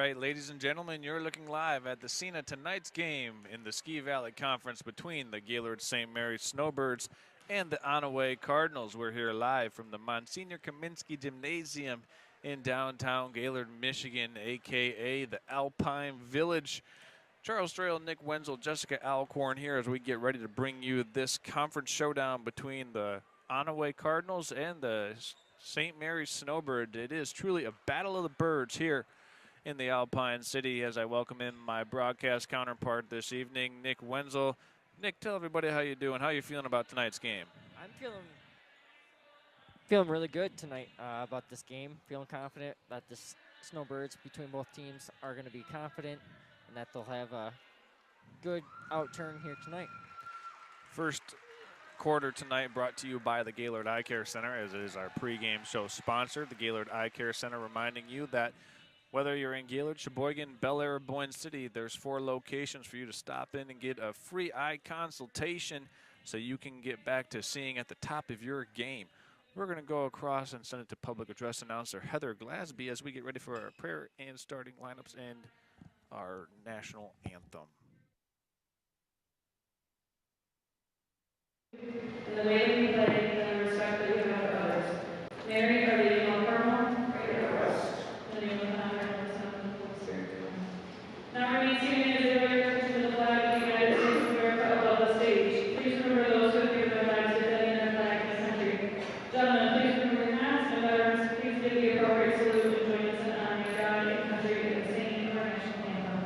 right, ladies and gentlemen, you're looking live at the scene of tonight's game in the Ski Valley Conference between the Gaylord St. Mary's Snowbirds and the Onaway Cardinals. We're here live from the Monsignor Kaminsky Gymnasium in downtown Gaylord, Michigan, a.k.a. the Alpine Village. Charles Strail, Nick Wenzel, Jessica Alcorn here as we get ready to bring you this conference showdown between the Onaway Cardinals and the St. Mary's Snowbird. It is truly a battle of the birds here in the Alpine City as I welcome in my broadcast counterpart this evening, Nick Wenzel. Nick, tell everybody how you doing, how you feeling about tonight's game. I'm feeling really good tonight about this game. Feeling confident that the Snowbirds between both teams are going to be confident and that they'll have a good outturn here tonight. First quarter tonight brought to you by the Gaylord Eye Care Center, as it is our pregame show sponsor. The Gaylord Eye Care Center reminding you that whether you're in Gaylord, Sheboygan, Bel Air, or Boyne City, there's 4 locations for you to stop in and get a free eye consultation so you can get back to seeing at the top of your game. We're going to go across and send it to public address announcer Heather Glasby as we get ready for our prayer and starting lineups and our national anthem. In the way we play, and the respect that we have for others. Mary, are the Emil Carmel, pray for us. In the name of the Father, and the Son, and the Holy Spirit. Now remain seated as we wear to the flag of the United States of America above the stage. Please remember those who have given their lives defending their flag and this country. Gentlemen, please remember your hats, and veterans, please give the appropriate salute and join us in honoring God and country and singing our national anthem.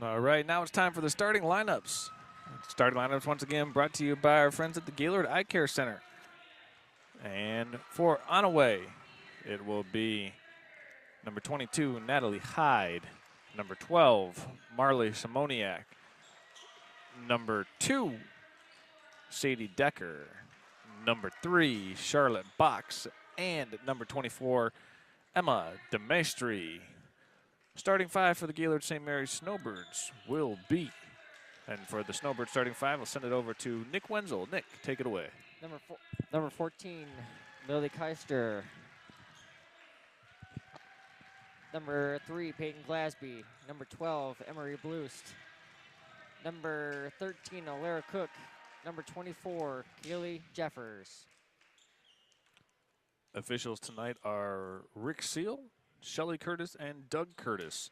All right, now it's time for the starting lineups. Starting lineups once again brought to you by our friends at the Gaylord Eye Care Center. And for Onaway, it will be number 22, Natalie Hyde. Number 12, Marley Simoniak. Number 2, Sadie Decker. Number 3, Charlotte Box. And number 24, Emma DeMaestri. Starting 5 for the Gaylord St. Mary's Snowbirds will be, and for the Snowbirds starting 5, we'll send it over to Nick Wenzel. Nick, take it away. Number 14, Lily Keister. Number 3, Peyton Glasby. Number 12, Emery Blust. Number 13, Alara Cook. Number 24, Kaylee Jeffers. Officials tonight are Rick Seal, Shelly Curtis, and Doug Curtis.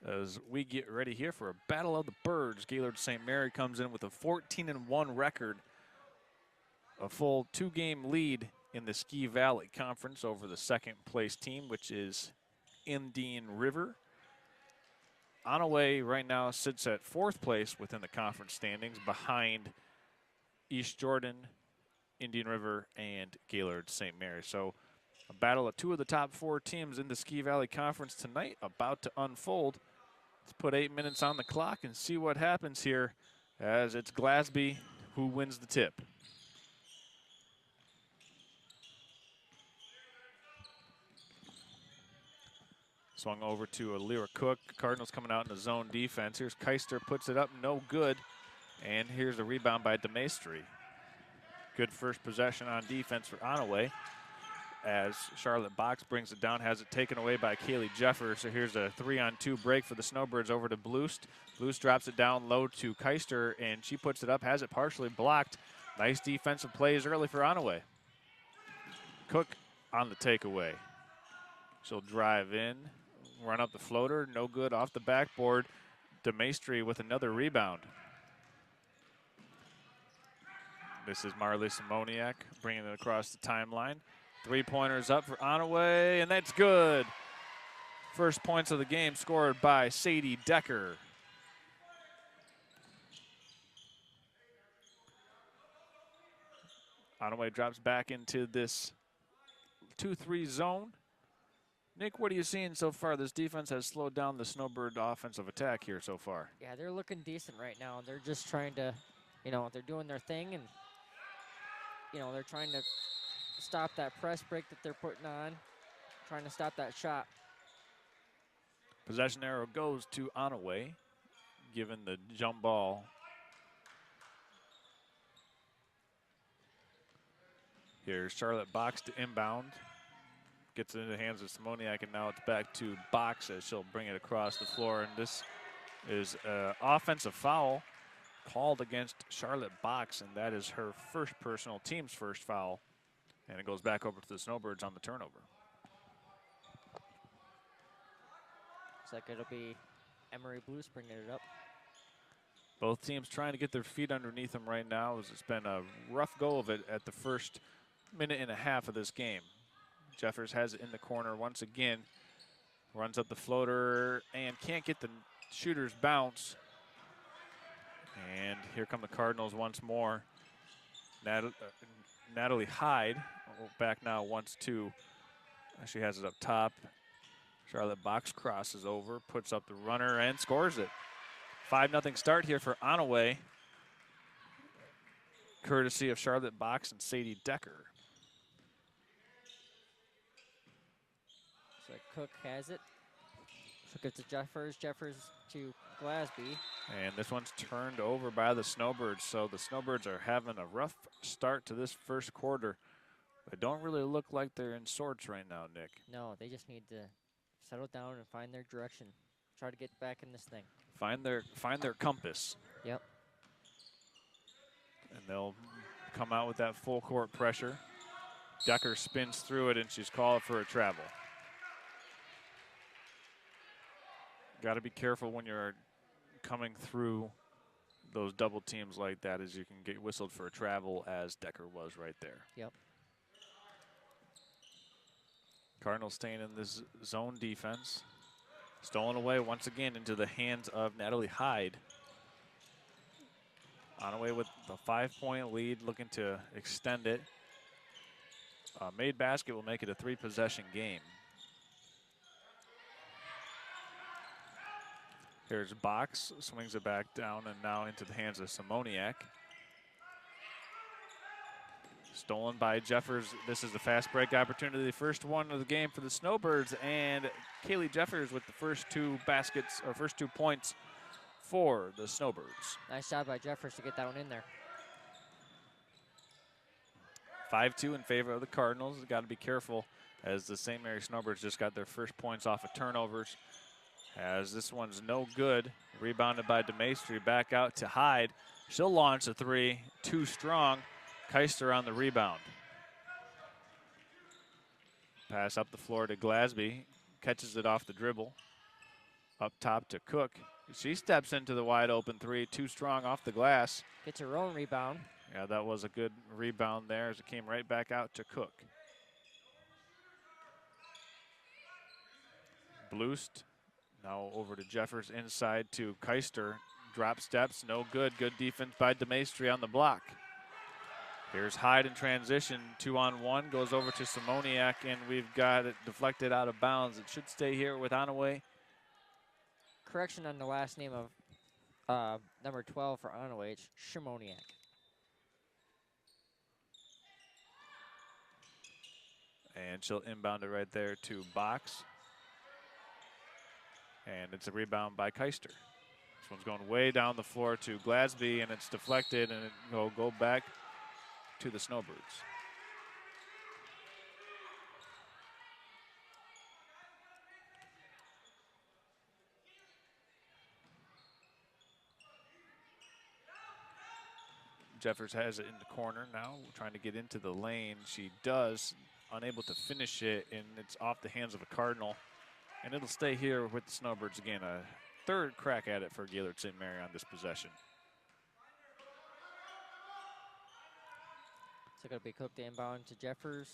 As we get ready here for a battle of the birds, Gaylord St. Mary comes in with a 14-1 record, a full 2-game lead in the Ski Valley Conference over the second-place team, which is Indian River. Onaway right now sits at 4th place within the conference standings behind East Jordan, Indian River, and Gaylord St. Mary. So a battle of 2 of the top 4 teams in the Ski Valley Conference tonight about to unfold. Let's put 8 minutes on the clock and see what happens here as it's Glasby who wins the tip. Swung over to Alira Cook. Cardinals coming out in the zone defense. Here's Keister, puts it up, no good. And here's a rebound by DeMaestri. Good first possession on defense for Onaway, as Charlotte Box brings it down, has it taken away by Kaylee Jeffers. So here's a 3-on-2 break for the Snowbirds over to Bloost. Bloost drops it down low to Keister, and she puts it up, has it partially blocked. Nice defensive plays early for Onaway. Cook on the takeaway. She'll drive in, run up the floater, no good off the backboard. DeMaestri with another rebound. This is Marley Simoniak bringing it across the timeline. 3-pointers up for Onaway, and that's good. First points of the game scored by Sadie Decker. Onaway drops back into this 2-3 zone. Nick, what are you seeing so far? This defense has slowed down the Snowbird offensive attack here so far. Yeah, they're looking decent right now. They're just trying to, they're doing their thing, and, they're trying to stop that press break that they're putting on, trying to stop that shot. Possession arrow goes to Onaway, given the jump ball. Here's Charlotte Box to inbound. Gets it into the hands of Simoniak, and now it's back to Box as she'll bring it across the floor. And this is an offensive foul called against Charlotte Box, and that is her team's first foul. And it goes back over to the Snowbirds on the turnover. Looks like it'll be Emery Blues bringing it up. Both teams trying to get their feet underneath them right now, as it's been a rough go of it at the first minute and a half of this game. Jeffers has it in the corner once again. Runs up the floater and can't get the shooter's bounce. And here come the Cardinals once more. Natalie Hyde back now once two. She has it up top. Charlotte Box crosses over, puts up the runner, and scores it. 5-0 start here for Onaway, courtesy of Charlotte Box and Sadie Decker. So Cook has it. She'll give to Jeffers. Jeffers to Glasby. And this one's turned over by the Snowbirds. So the Snowbirds are having a rough start to this first quarter. They don't really look like they're in sorts right now, Nick. No, they just need to settle down and find their direction. Try to get back in this thing. Find their compass. Yep. And they'll come out with that full court pressure. Decker spins through it, and she's called for a travel. Got to be careful when you're coming through those double teams like that, as you can get whistled for a travel, as Decker was right there. Yep. Cardinals staying in this zone defense. Stolen away once again into the hands of Natalie Hyde. Onaway with the 5-point lead, looking to extend it. Made basket will make it a 3-possession game. Here's Box, swings it back down and now into the hands of Simoniak. Stolen by Jeffers. This is the fast break opportunity, the first one of the game for the Snowbirds, and Kaylee Jeffers with the first 2 baskets, or first 2 points for the Snowbirds. Nice job by Jeffers to get that one in there. 5-2 in favor of the Cardinals. Got to be careful, as the St. Mary Snowbirds just got their first points off of turnovers. As this one's no good. Rebounded by DeMaestri, back out to Hyde. She'll launch a 3, too strong. Keister on the rebound. Pass up the floor to Glasby. Catches it off the dribble. Up top to Cook. She steps into the wide open 3, too strong off the glass. Gets her own rebound. Yeah, that was a good rebound there as it came right back out to Cook. Bloost. Now over to Jeffers, inside to Keister. Drop steps, no good. Good defense by DeMaestri on the block. Here's Hyde in transition, 2-on-1, goes over to Simoniak, and we've got it deflected out of bounds. It should stay here with Onaway. Correction on the last name of number 12 for Onaway, it's Shimoniak. And she'll inbound it right there to Box. And it's a rebound by Keister. This one's going way down the floor to Glasby, and it's deflected, and it will go back to the Snowbirds. Jeffers has it in the corner now, trying to get into the lane. She does, unable to finish it, and it's off the hands of a Cardinal. And it'll stay here with the Snowbirds again. A third crack at it for Gaylord St. Mary on this possession. So going to be cooked inbound to Jeffers.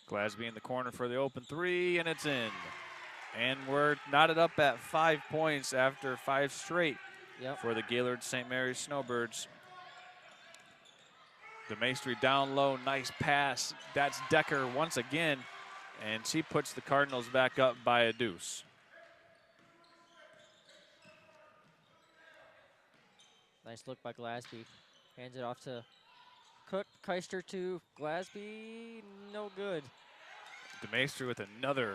Glasby in the corner for the open three, and it's in. And we're knotted up at 5 points after 5 straight for the Gaylord St. Mary's Snowbirds. DeMaestri down low, nice pass. That's Decker once again, and she puts the Cardinals back up by a deuce. Nice look by Glasby. Hands it off to Cook. Keister to Glasby. No good. DeMaestri with another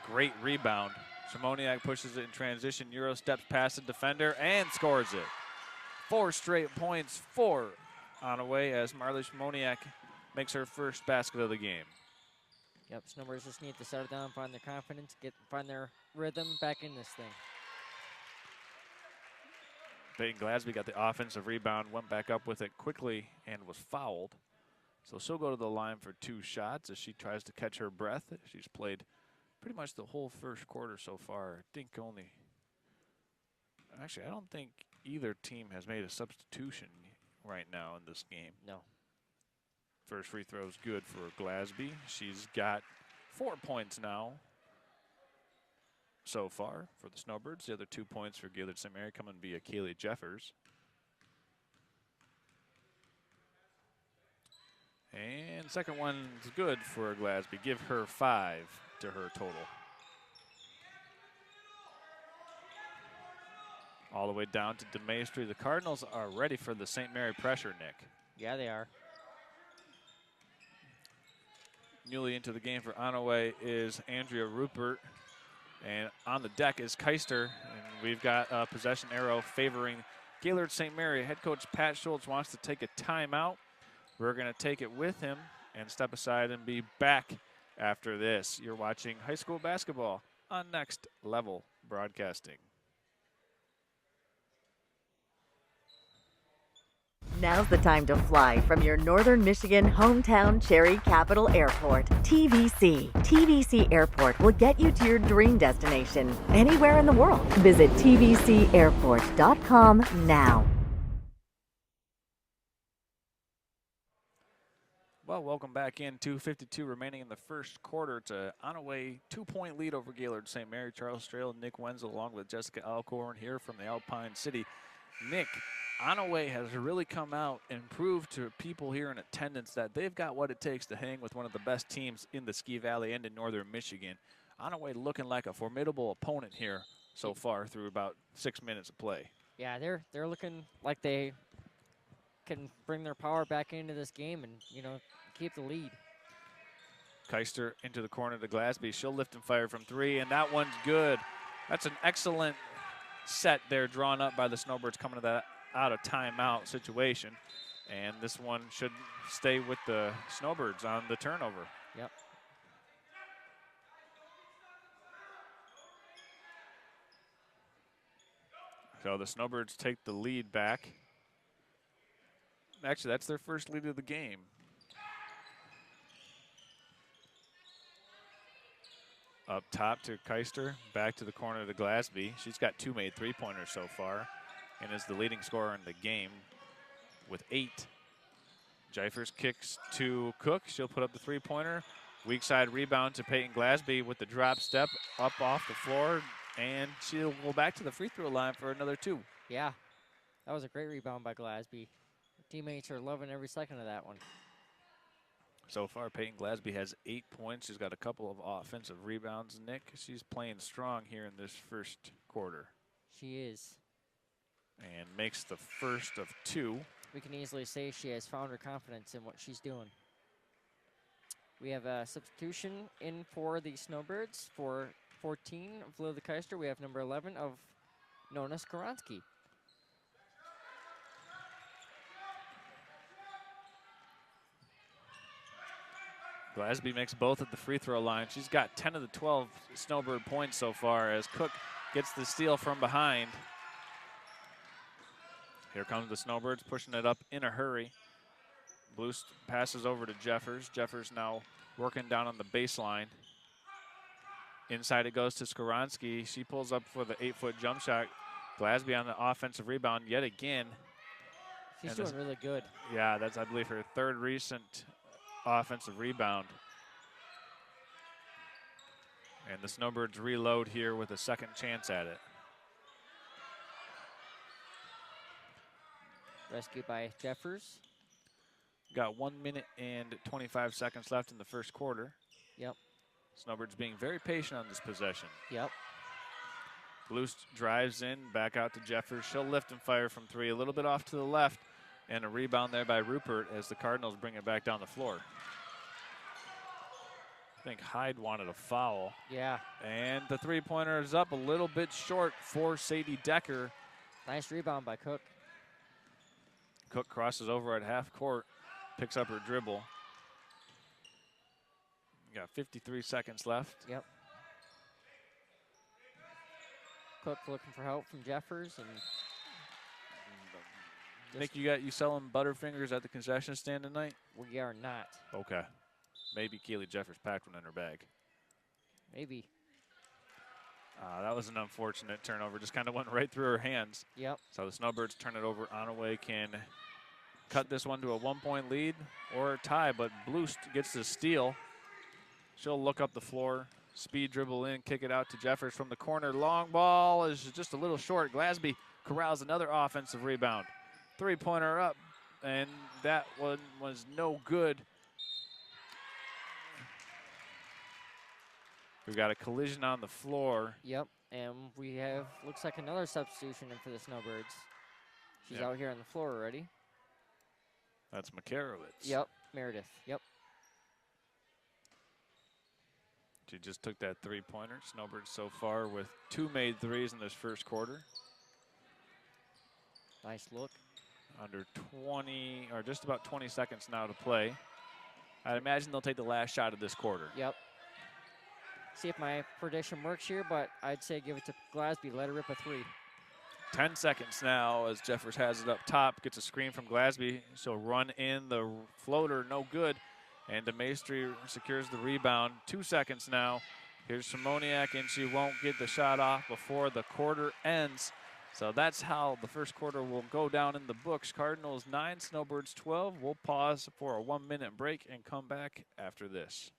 great rebound. Shimoniak pushes it in transition. Euro steps past the defender and scores it. 4 straight points for Onaway as Marley Shimoniak makes her first basket of the game. Yep, Snowbirds just need to settle down, find their confidence, find their rhythm back in this thing. Peyton Glasby got the offensive rebound, went back up with it quickly and was fouled. So she'll go to the line for 2 shots as she tries to catch her breath. She's played pretty much the whole first quarter so far. I don't think either team has made a substitution right now in this game. No. First free throw is good for Glasby. She's got 4 points now so far for the Snowbirds. The other 2 points for Gaylord St. Mary coming via Kaylee Jeffers. And second one's good for Glasby. Give her 5 to her total. All the way down to DeMaestri. The Cardinals are ready for the St. Mary pressure, Nick. Yeah, they are. Newly into the game for Onaway is Andrea Rupert. And on the deck is Keister. And we've got a possession arrow favoring Gaylord St. Mary. Head coach Pat Schultz wants to take a timeout. We're going to take it with him and step aside and be back after this. You're watching high school basketball on Next Level Broadcasting. Now's the time to fly from your northern Michigan hometown Cherry Capital Airport. TVC. TVC Airport will get you to your dream destination anywhere in the world. Visit tvcairport.com now. Well, welcome back in. 2:52 remaining in the first quarter. It's a Onaway 2-point lead over Gaylord St. Mary. Charles Strail and Nick Wenzel along with Jessica Alcorn here from the Alpine City. Nick, Onaway has really come out and proved to people here in attendance that they've got what it takes to hang with one of the best teams in the Ski Valley and in northern Michigan. Onaway looking like a formidable opponent here so far through about 6 minutes of play. Yeah, they're looking like they can bring their power back into this game and, keep the lead. Keister into the corner to Glasby. She'll lift and fire from 3, and that one's good. That's an excellent set there drawn up by the Snowbirds coming to that out of timeout situation. And this one should stay with the Snowbirds on the turnover. Yep. So the Snowbirds take the lead back. Actually, that's their first lead of the game. Up top to Keister, back to the corner to Glasby. She's got 2 made 3-pointers so far and is the leading scorer in the game with 8. Jeffers kicks to Cook. She'll put up the 3-pointer. Weak side rebound to Peyton Glasby with the drop step up off the floor, and she'll go back to the free throw line for another 2. Yeah, that was a great rebound by Glasby. Teammates are loving every second of that one. So far, Peyton Glasby has 8 points. She's got a couple of offensive rebounds, Nick. She's playing strong here in this first quarter. She is. and makes the first of 2. We can easily say she has found her confidence in what she's doing. We have a substitution in for the Snowbirds. For 14 of Lily Keister, we have number 11 of Nona Skoronski. Glasby makes both at the free throw line. She's got 10 of the 12 Snowbird points so far as Cook gets the steal from behind. Here comes the Snowbirds pushing it up in a hurry. Blue passes over to Jeffers. Jeffers now working down on the baseline. Inside it goes to Skoronski. She pulls up for the 8-foot jump shot. Glasby on the offensive rebound yet again. She's doing really good. Yeah, that's, I believe, her 3rd recent offensive rebound. And the Snowbirds reload here with a second chance at it. Rescued by Jeffers. Got 1 minute and 25 seconds left in the first quarter. Yep. Snowbirds being very patient on this possession. Yep. Blust drives in, back out to Jeffers. She'll lift and fire from 3, a little bit off to the left, and a rebound there by Rupert as the Cardinals bring it back down the floor. I think Hyde wanted a foul. Yeah. And the 3-pointer is up a little bit short for Sadie Decker. Nice rebound by Cook. Cook crosses over at half court, picks up her dribble. Got 53 seconds left. Yep. Cook looking for help from Jeffers, and Nick, you selling Butterfingers at the concession stand tonight? we are not. Okay. Maybe Keely Jeffers packed one in her bag. Maybe. That was an unfortunate turnover. Just kind of went right through her hands. Yep. So the Snowbirds turn it over. Onaway can cut this one to a 1-point lead or a tie, but Blust gets the steal. She'll look up the floor, speed dribble in, kick it out to Jeffers from the corner. Long ball is just a little short. Glasby corrals another offensive rebound. 3-pointer up, and that one was no good. We've got a collision on the floor. Yep. And we have, looks like another substitution in for the Snowbirds. She's Yep. out here on the floor already. That's Makarowicz. Yep. Meredith. Yep. She just took that 3-pointer. Snowbirds so far with 2 made threes in this first quarter. Nice look. Under 20, or just about 20 seconds now to play. I'd imagine they'll take the last shot of this quarter. Yep. See if my prediction works here, but I'd say give it to Glasby. Let her rip a 3. 10 seconds now as Jeffers has it up top. Gets a screen from Glasby. She'll run in the floater, no good. And DeMaestri secures the rebound. 2 seconds now. Here's Simoniak, and she won't get the shot off before the quarter ends. So that's how the first quarter will go down in the books. Cardinals 9, Snowbirds 12. We'll pause for a 1-minute break and come back after this.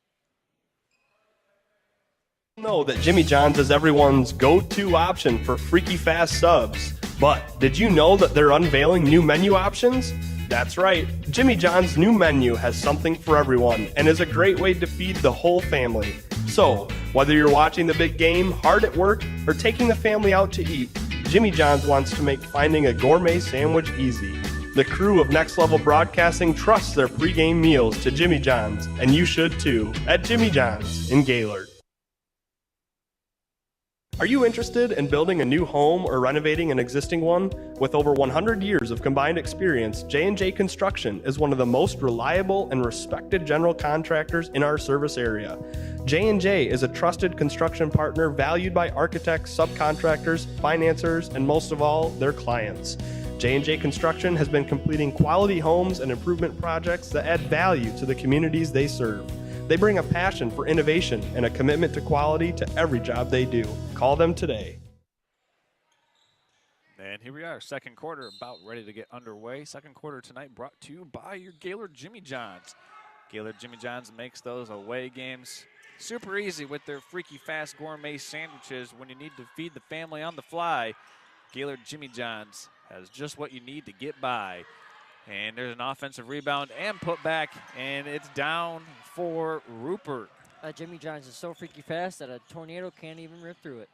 Know that Jimmy John's is everyone's go-to option for freaky fast subs. But did you know that they're unveiling new menu options? That's right, Jimmy John's new menu has something for everyone and is a great way to feed the whole family. So, whether you're watching the big game, hard at work, or taking the family out to eat, Jimmy John's wants to make finding a gourmet sandwich easy. The crew of Next Level Broadcasting trusts their pregame meals to Jimmy John's, and you should too, at Jimmy John's in Gaylord. Are you interested in building a new home or renovating an existing one? With over 100 years of combined experience, J&J Construction is one of the most reliable and respected general contractors in our service area. J&J is a trusted construction partner valued by architects, subcontractors, financiers, and most of all, their clients. J&J Construction has been completing quality homes and improvement projects that add value to the communities they serve. They bring a passion for innovation and a commitment to quality to every job they do. Call them today. And here we are, second quarter about ready to get underway. Second quarter tonight brought to you by your Gaylord Jimmy John's. Gaylord Jimmy John's makes those away games super easy with their freaky fast gourmet sandwiches when you need to feed the family on the fly. Gaylord Jimmy John's has just what you need to get by. And there's an offensive rebound and put back, and it's down for Rupert. Jimmy John's is so freaky fast that a tornado can't even rip through it.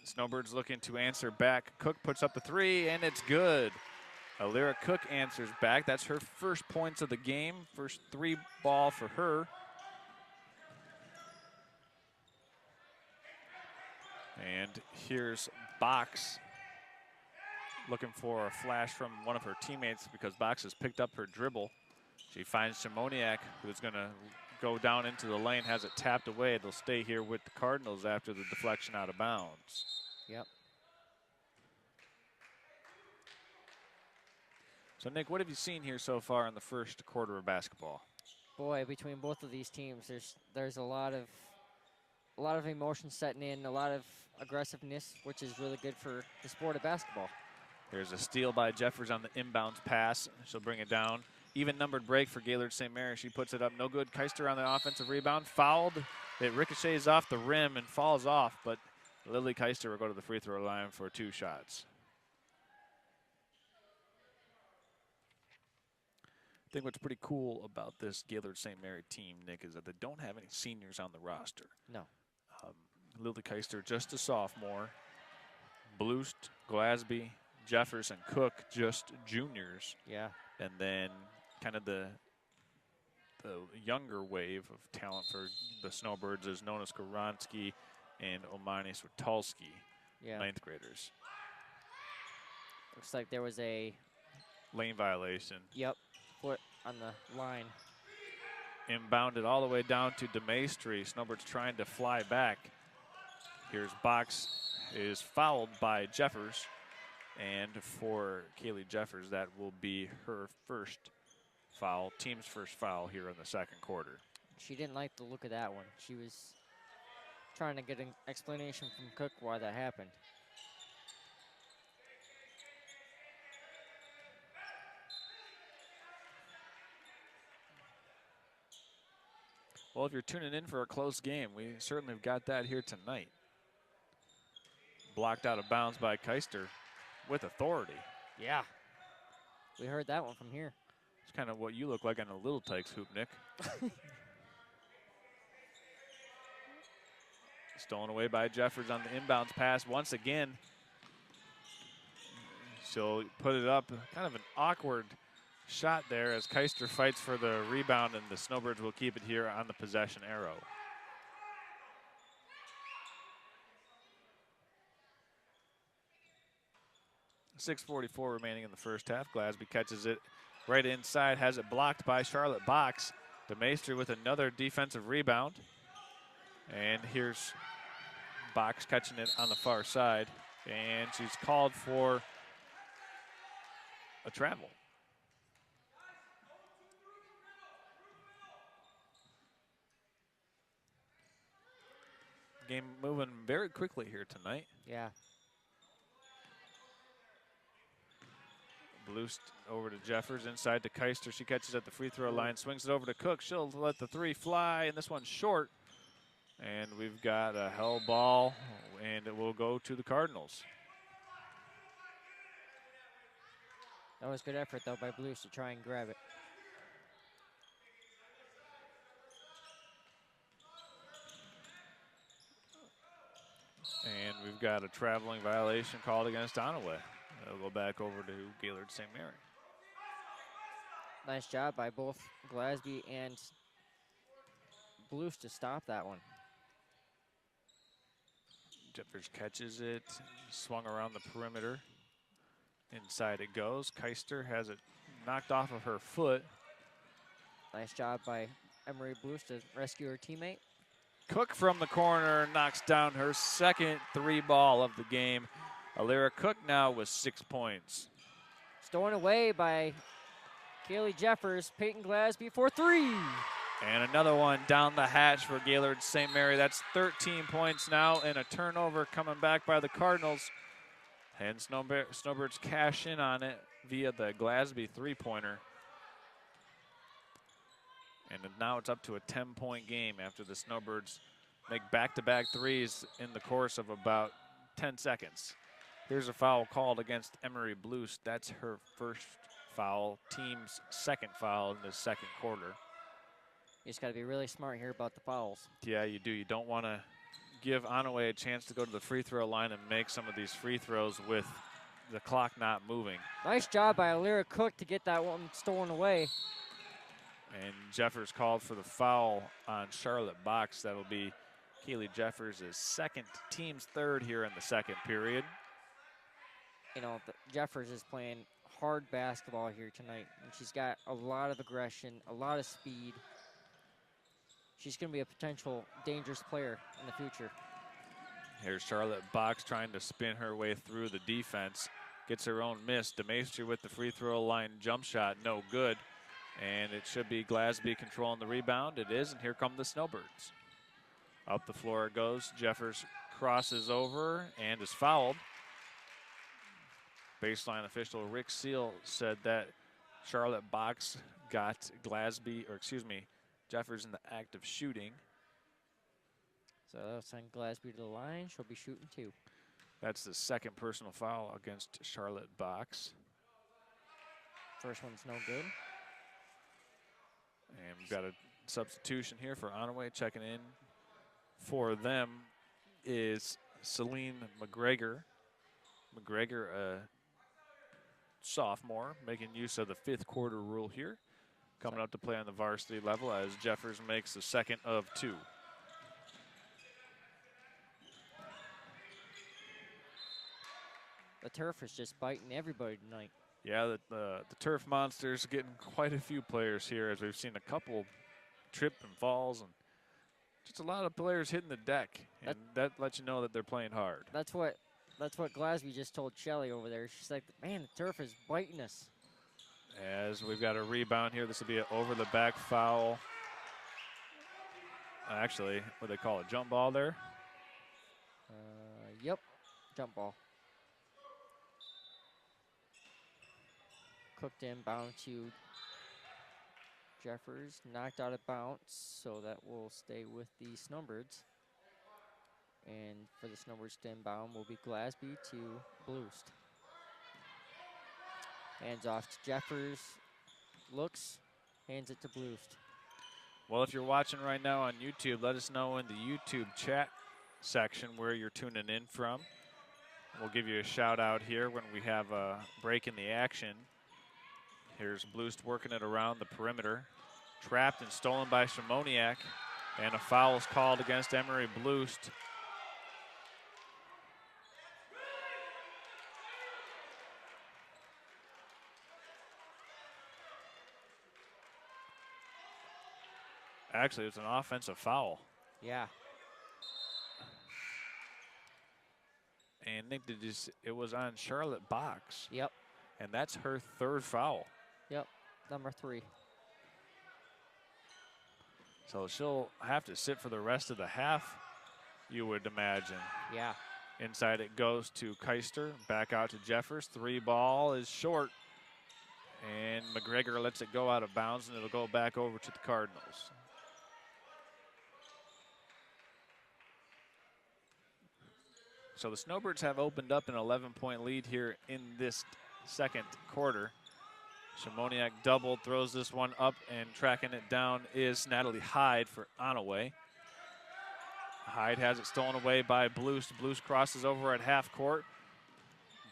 Snowbirds looking to answer back. Cook puts up the three, and it's good. Alira Cook answers back. That's her first points of the game. First three ball for her. And here's Box looking for a flash from one of her teammates because Box has picked up her dribble. She finds Shimoniak, who's going to go down into the lane, has it tapped away. They'll stay here with the Cardinals after the deflection out of bounds. Yep. So, Nick, what have you seen here so far in the first quarter of basketball? Boy, between both of these teams, there's a lot of emotion setting in, a lot of aggressiveness, which is really good for the sport of basketball. There's a steal by Jeffers on the inbounds pass. She'll bring it down. Even numbered break for Gaylord St. Mary. She puts it up. No good. Keister on the offensive rebound. Fouled. It ricochets off the rim and falls off, but Lily Keister will go to the free throw line for 2 shots. I think what's pretty cool about this Gaylord St. Mary team, Nick, is that they don't have any seniors on the roster. No. Lily Keister, just a sophomore. Bloost, Glasby, Jeffers, and Cook, just juniors. Yeah. And then kind of the younger wave of talent for the Snowbirds is known as Koronsky and Omani Switalski, Yeah. 9th graders. Looks like there was a Lane violation. Yep. Foot on the line. Inbounded all the way down to DeMaestri. Snowbirds trying to fly back. Here's Box is fouled by Jeffers. And for Kaylee Jeffers, that will be her first foul, team's first foul here in the second quarter. She didn't like the look of that one. She was trying to get an explanation from Cook why that happened. Well, if you're tuning in for a close game, we certainly have got that here tonight. Blocked out of bounds by Keister with authority. Yeah. We heard that one from here. It's kind of what you look like on a Little Tykes hoop, Nick. Stolen away by Jeffers on the inbounds pass once again. She'll put it up. Kind of an awkward shot there as Keister fights for the rebound, and the Snowbirds will keep it here on the possession arrow. .6:44 remaining in the first half. Glasby catches it right inside, has it blocked by Charlotte Box. DeMaestri with another defensive rebound. And here's Box catching it on the far side. And she's called for a travel. Game moving very quickly here tonight. Yeah. Bloost over to Jeffers, inside to Keister. She catches at the free throw line, swings it over to Cook. She'll let the three fly, and this one's short. And we've got a hell ball, and it will go to the Cardinals. That was good effort, though, by Blues to try and grab it. And we've got a traveling violation called against Onaway. It'll go back over to Gaylord St. Mary. Nice job by both Glasby and Blues to stop that one. Jeffers catches it, swung around the perimeter. Inside it goes. Keister has it knocked off of her foot. Nice job by Emery Blues to rescue her teammate. Cook from the corner knocks down her second three ball of the game. Alira Cook now with 6 points. Stolen away by Kaylee Jeffers. Peyton Glasby for three. And another one down the hatch for Gaylord St. Mary. That's 13 points now, and a turnover coming back by the Cardinals. And Snowbirds cash in on it via the Glasby three-pointer. And now it's up to a 10-point game after the Snowbirds make back-to-back threes in the course of about 10 seconds. Here's a foul called against Emery Blues. That's her first foul, team's second foul in the second quarter. You just got to be really smart here about the fouls. Yeah, you do. You don't want to give Onaway a chance to go to the free throw line and make some of these free throws with the clock not moving. Nice job by Alira Cook to get that one stolen away. And Jeffers called for the foul on Charlotte Box. That'll be Keely Jeffers' second, team's third here in the second period. You know, Jeffers is playing hard basketball here tonight, and she's got a lot of aggression, a lot of speed. She's going to be a potential dangerous player in the future. Here's Charlotte Box trying to spin her way through the defense. Gets her own miss. DeMaestri with the free throw line jump shot, no good. And it should be Glasby controlling the rebound. It is, and here come the Snowbirds. Up the floor it goes. Jeffers crosses over and is fouled. Baseline official Rick Seal said that Charlotte Box got Jeffers in the act of shooting. So that'll send Glasby to the line. She'll be shooting 2. That's the second personal foul against Charlotte Box. First one's no good. And we've got a substitution here for Onaway. Checking in for them is Celine McGregor. McGregor, a sophomore, making use of the 5th quarter rule here. Coming up to play on the varsity level as Jeffers makes the second of 2. The turf is just biting everybody tonight. Yeah, the turf monsters getting quite a few players here, as we've seen a couple trip and falls, and just a lot of players hitting the deck, and that lets you know that they're playing hard. That's what Glasby just told Shelly over there. She's like, man, the turf is biting us. As we've got a rebound here, this will be an over-the-back foul. Actually, what do they call it, jump ball there? Yep, jump ball. Cooked inbound to Jeffers, knocked out of bounds, so that will stay with the Snowbirds. And for the Snowbirds to inbound will be Glasby to Bloost. Hands off to Jeffers, looks, hands it to Bloost. Well, if you're watching right now on YouTube, let us know in the YouTube chat section where you're tuning in from. We'll give you a shout out here when we have a break in the action. Here's Bloost working it around the perimeter. Trapped and stolen by Shimoniak. And a foul is called against Emery Bloost. Actually, it's an offensive foul. Yeah. And Nick, it was on Charlotte Box. Yep. And that's her 3rd foul. Yep, number 3. So she'll have to sit for the rest of the half, you would imagine. Yeah. Inside it goes to Keister, back out to Jeffers. 3 ball is short. And McGregor lets it go out of bounds, and it'll go back over to the Cardinals. So the Snowbirds have opened up an 11-point lead here in this second quarter. Shimoniak double, throws this one up, and tracking it down is Natalie Hyde for Onaway. Hyde has it stolen away by Bloost. Bloost crosses over at half court.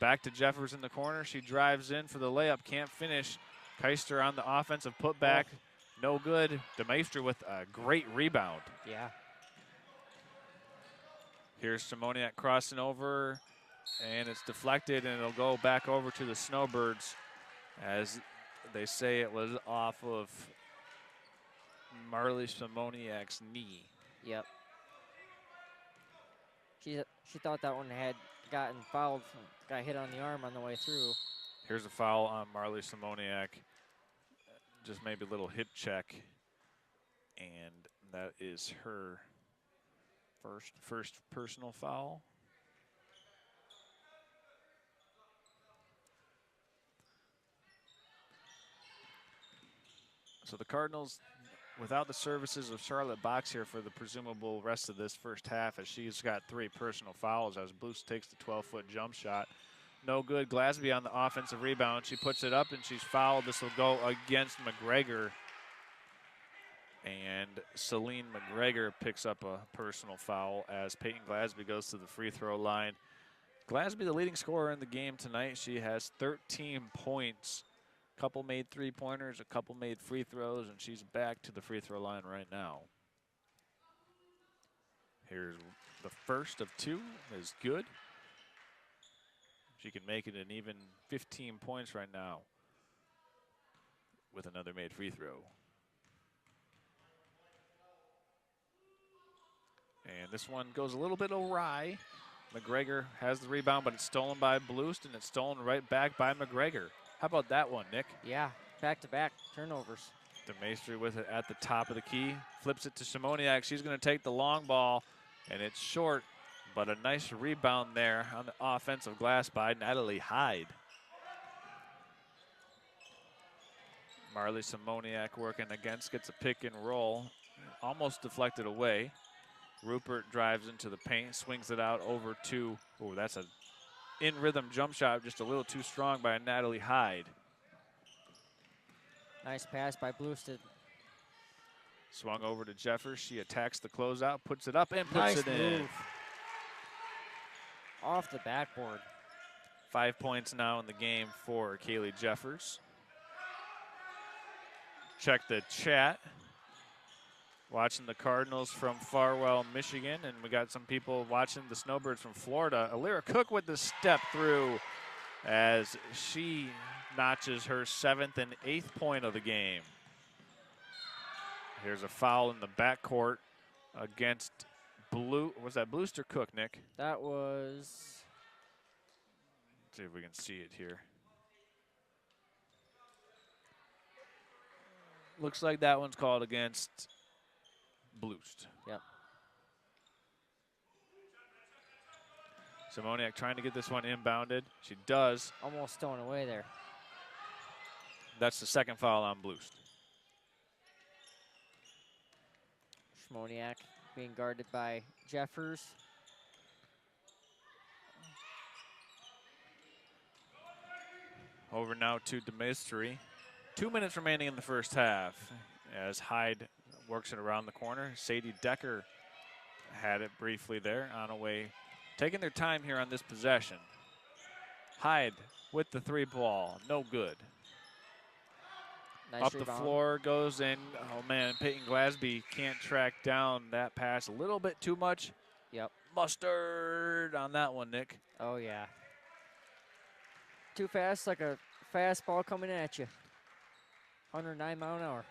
Back to Jeffers in the corner. She drives in for the layup, can't finish. Keister on the offensive putback, no good. DeMaestri with a great rebound. Yeah. Here's Shimoniak crossing over, and it's deflected, and it'll go back over to the Snowbirds, as they say it was off of Marley Shimoniak's knee. Yep. She thought that one had gotten fouled, got hit on the arm on the way through. Here's a foul on Marley Shimoniak. Just maybe a little hip check, and that is her first personal foul. So the Cardinals, without the services of Charlotte Box here for the presumable rest of this first half, as she's got 3 personal fouls as Bloost takes the 12-foot jump shot. No good. Glasby on the offensive rebound. She puts it up and she's fouled. This will go against McGregor. And Celine McGregor picks up a personal foul as Peyton Glasby goes to the free throw line. Glasby, the leading scorer in the game tonight. She has 13 points. A couple made three-pointers, a couple made free throws, and she's back to the free throw line right now. Here's the first of two, is good. She can make it an even 15 points right now with another made free throw. And this one goes a little bit awry. McGregor has the rebound, but it's stolen by Blust, and it's stolen right back by McGregor. How about that one, Nick? Yeah, back-to-back turnovers. DeMaestri with it at the top of the key. Flips it to Simoniak. She's going to take the long ball, and it's short, but a nice rebound there on the offensive glass by Natalie Hyde. Marley Simoniak working against, gets a pick and roll. Almost deflected away. Rupert drives into the paint, swings it out over to, oh, that's a in-rhythm jump shot, just a little too strong by Natalie Hyde. Nice pass by Blusted. Swung over to Jeffers. She attacks the closeout, puts it up, and puts Nice it in. move. Off the backboard. 5 points now in the game for Kaylee Jeffers. Check the chat. Watching the Cardinals from Farwell, Michigan, and we got some people watching the Snowbirds from Florida. Alira Cook with the step through as she notches her 7th and 8th point of the game. Here's a foul in the backcourt against was that Blust or Cook, Nick? That was... Let's see if we can see it here. Looks like that one's called against Blust. Yep. Simoniak trying to get this one inbounded. She does. Almost thrown away there. That's the second foul on Blust. Schmoniak being guarded by Jeffers. Over now to DeMaestri. 2 minutes remaining in the first half as Hyde works it around the corner. Sadie Decker had it briefly there. Onaway taking their time here on this possession. Hyde with the three ball, no good. Nice Up the rebound. floor goes in. Oh man, Peyton Glasby can't track down that pass a little bit too much. Yep. Mustard on that one, Nick. Oh yeah. Too fast, like a fastball coming at you. 109 mile an hour.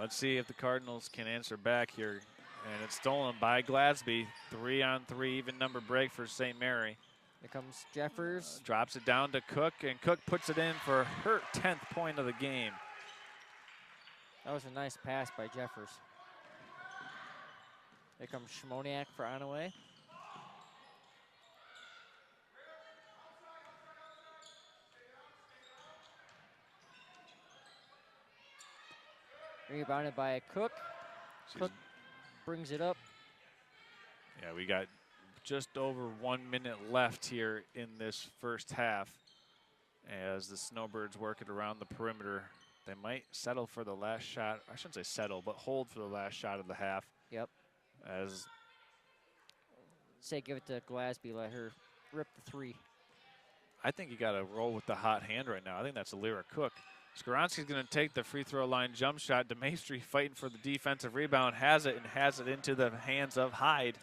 Let's see if the Cardinals can answer back here. And it's stolen by Glasby. 3-on-3 even number break for St. Mary. Here comes Jeffers. Drops it down to Cook, and Cook puts it in for her 10th point of the game. That was a nice pass by Jeffers. Here comes Schmoniak for Onaway. Rebounded by Cook. Cook brings it up. Yeah, we got just over 1 minute left here in this first half as the Snowbirds work it around the perimeter. They might settle for the last shot. I shouldn't say settle, but hold for the last shot of the half. Yep. As Say give it to Glasby, let her rip the three. I think you got to roll with the hot hand right now. I think that's Alira Cook. Skaronski's going to take the free throw line jump shot. DeMaestri fighting for the defensive rebound, has it, and has it into the hands of Hyde.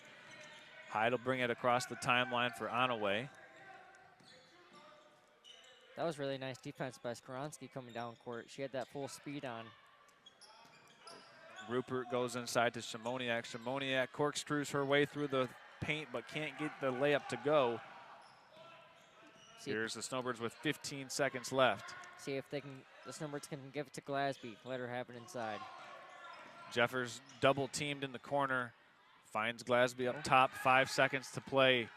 Hyde will bring it across the timeline for Onaway. That was really nice defense by Skaronski coming down court. She had that full speed on. Rupert goes inside to Simoniak. Simoniak corkscrews her way through the paint, but can't get the layup to go. Here's the Snowbirds with 15 seconds left. See if they can, the Snowbirds can give it to Glasby. Let her have it inside. Jeffers double teamed in the corner. Finds Glasby up top, 5 seconds to play.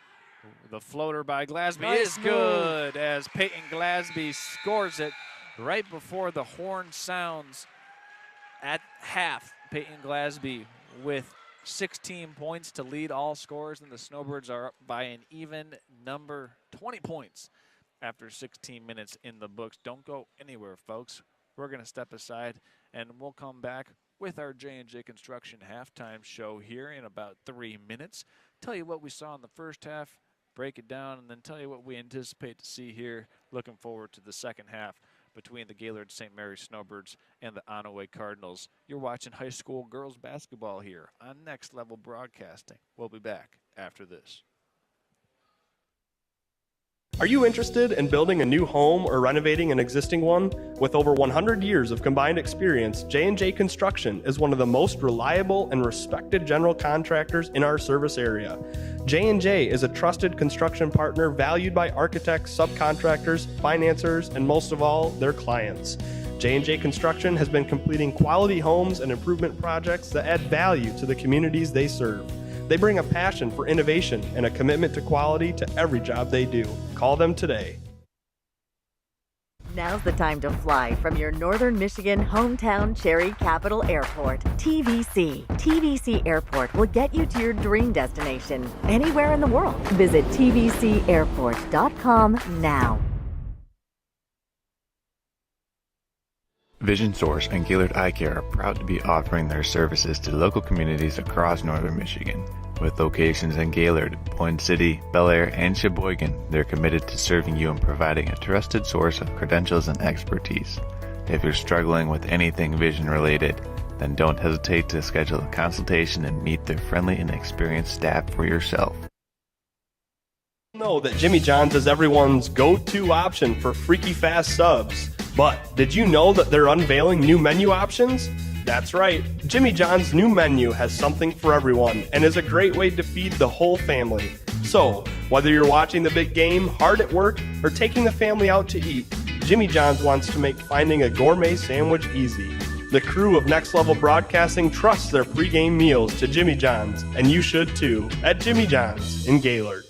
The floater by Glasby Nice is good as Peyton Glasby scores it right before the horn sounds at half. Peyton Glasby with 16 points to lead all scorers, and the Snowbirds are up by an even number 20 points after 16 minutes in the books. Don't go anywhere, folks. We're going to step aside, and we'll come back with our J&J Construction halftime show here in about 3 minutes. Tell you what we saw in the first half, break it down, and then tell you what we anticipate to see here. Looking forward to the second half between the Gaylord St. Mary Snowbirds and the Onaway Cardinals. You're watching high school girls basketball here on Next Level Broadcasting. We'll be back after this. Are you interested in building a new home or renovating an existing one? With over 100 years of combined experience, J&J Construction is one of the most reliable and respected general contractors in our service area. J&J is a trusted construction partner valued by architects, subcontractors, financiers, and most of all, their clients. J&J Construction has been completing quality homes and improvement projects that add value to the communities they serve. They bring a passion for innovation and a commitment to quality to every job they do. Call them today. Now's the time to fly from your northern Michigan hometown cherry capital airport, TVC. TVC Airport will get you to your dream destination anywhere in the world. Visit tvcairport.com now. Vision Source and Gaylord Eye Care are proud to be offering their services to local communities across northern Michigan. With locations in Gaylord, Boyne City, Bel Air, and Sheboygan, they're committed to serving you and providing a trusted source of credentials and expertise. If you're struggling with anything vision related, then don't hesitate to schedule a consultation and meet their friendly and experienced staff for yourself. Know that Jimmy John's is everyone's go-to option for freaky fast subs. But did you know that they're unveiling new menu options? That's right, Jimmy John's new menu has something for everyone and is a great way to feed the whole family. So, whether you're watching the big game, hard at work, or taking the family out to eat, Jimmy John's wants to make finding a gourmet sandwich easy. The crew of Next Level Broadcasting trusts their pregame meals to Jimmy John's, and you should too, at Jimmy John's in Gaylord.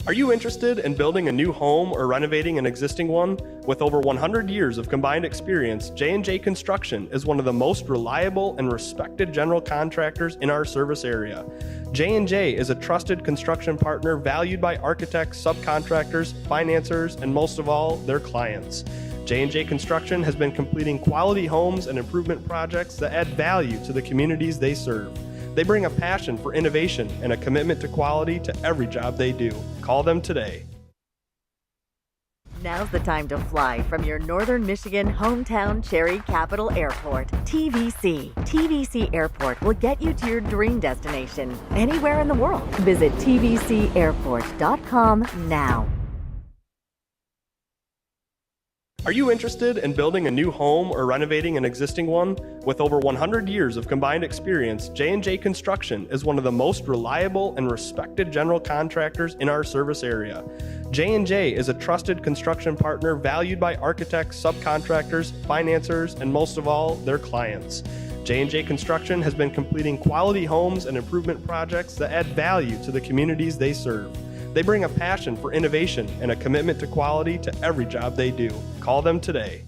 Are you interested in building a new home or renovating an existing one? With over 100 years of combined experience, J&J Construction is one of the most reliable and respected general contractors in our service area. J&J is a trusted construction partner valued by architects, subcontractors, financiers, and most of all, their clients. J&J Construction has been completing quality homes and improvement projects that add value to the communities they serve. They bring a passion for innovation and a commitment to quality to every job they do. Call them today. Now's the time to fly from your northern Michigan hometown cherry capital airport, TVC. TVC Airport will get you to your dream destination anywhere in the world. Visit tvcairport.com now. Are you interested in building a new home or renovating an existing one? With over 100 years of combined experience, J&J Construction is one of the most reliable and respected general contractors in our service area. J&J is a trusted construction partner valued by architects, subcontractors, financiers, and most of all, their clients. J&J Construction has been completing quality homes and improvement projects that add value to the communities they serve. They bring a passion for innovation and a commitment to quality to every job they do. Call them today.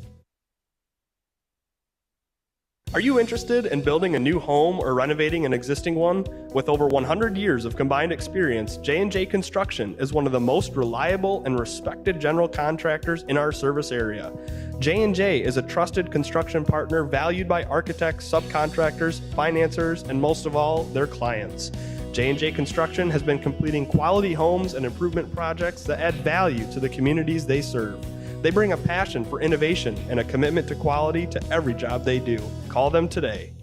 Are you interested in building a new home or renovating an existing one? With over 100 years of combined experience, J&J Construction is one of the most reliable and respected general contractors in our service area. J&J is a trusted construction partner valued by architects, subcontractors, financiers, and most of all, their clients. J&J Construction has been completing quality homes and improvement projects that add value to the communities they serve. They bring a passion for innovation and a commitment to quality to every job they do. Call them today.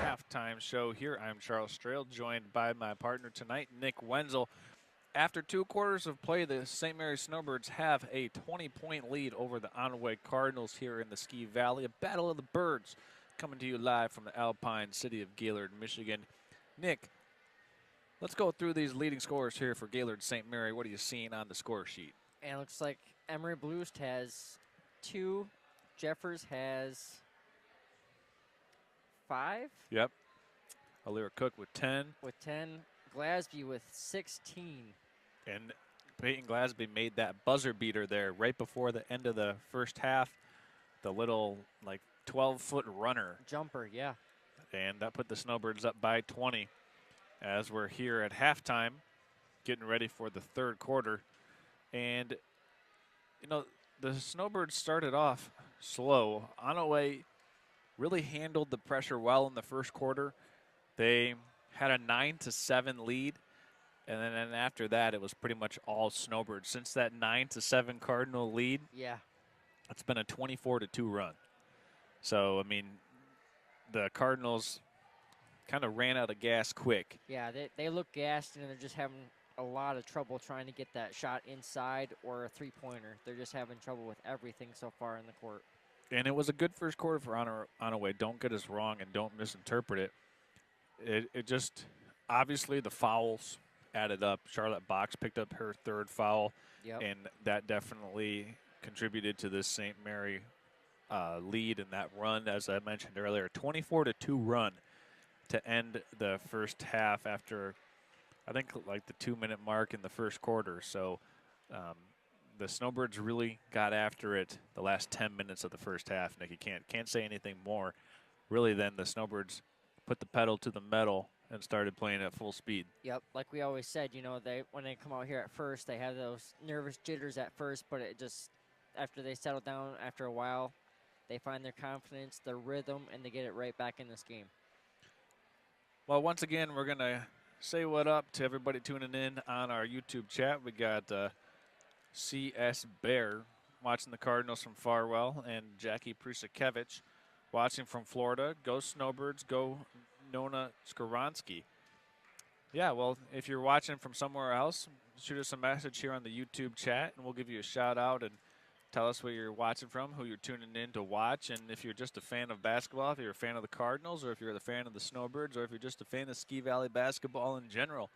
Halftime show here. I'm Charles Strail, joined by my partner tonight, Nick Wenzel. After 2 quarters of play, the St. Mary Snowbirds have a 20-point lead over the Onaway Cardinals here in the Ski Valley. A battle of the birds coming to you live from the Alpine city of Gaylord, Michigan. Nick, let's go through these leading scorers here for Gaylord St. Mary. What are you seeing on the score sheet? And it looks like Emery Bluest has 2. Jeffers has 5. Yep. Alira Cook with 10. With 10. Glasby with 16. And Peyton Glasby made that buzzer beater there right before the end of the first half. The little, 12-foot runner. Jumper, yeah. And that put the Snowbirds up by 20. As we're here at halftime, getting ready for the third quarter. And, you know, the Snowbirds started off slow. Onaway really handled the pressure well in the first quarter. They had a 9-7 lead, and then after that, it was pretty much all Snowbirds. Since that 9-7 Cardinal lead, Yeah. it's been a 24-2 run. So, I mean, the Cardinals kind of ran out of gas quick. Yeah, they look gassed, and they're just having a lot of trouble trying to get that shot inside or a three-pointer. They're just having trouble with everything so far in the court. And it was a good first quarter for Onaway. Don't get us wrong and don't misinterpret it. It just, obviously the fouls added up. Charlotte Box picked up her third foul, Yep. and that definitely contributed to this St. Mary lead in that run, as I mentioned earlier. 24-2 run to end the first half after, I think, like the 2-minute mark in the first quarter. So the Snowbirds really got after it the last 10 minutes of the first half. Nick, you can't say anything more really than the Snowbirds put the pedal to the metal and started playing at full speed. Yep, like we always said, you know, when they come out here at first, they have those nervous jitters at first, but it just, after they settle down after a while, they find their confidence, their rhythm, and they get it right back in this game. Well, once again, we're going to say what up to everybody tuning in on our YouTube chat. We got CS Bear watching the Cardinals from Farwell, and Jackie Prusakevich watching from Florida. Go Snowbirds, go Nona Skoronsky. Yeah, well, if you're watching from somewhere else, shoot us a message here on the YouTube chat, and we'll give you a shout-out and tell us where you're watching from, who you're tuning in to watch, and if you're just a fan of basketball, if you're a fan of the Cardinals, or if you're a fan of the Snowbirds, or if you're just a fan of Ski Valley basketball in general.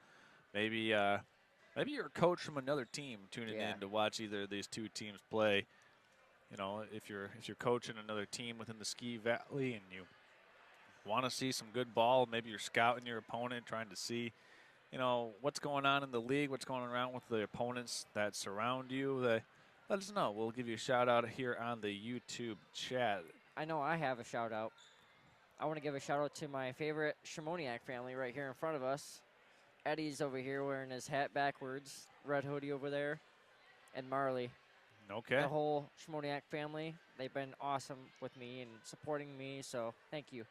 Maybe you're a coach from another team tuning in to watch either of these two teams play. You know, if you're coaching another team within the Ski Valley and you want to see some good ball, maybe you're scouting your opponent, trying to see, you know, what's going on in the league, what's going around with the opponents that surround you. Let us know. We'll give you a shout-out here on the YouTube chat. I know I have a shout-out. I want to give a shout-out to my favorite Shimoniak family right here in front of us. Eddie's over here wearing his hat backwards, red hoodie over there, and Marley. Okay. The whole Shimoniak family, they've been awesome with me and supporting me, so thank you.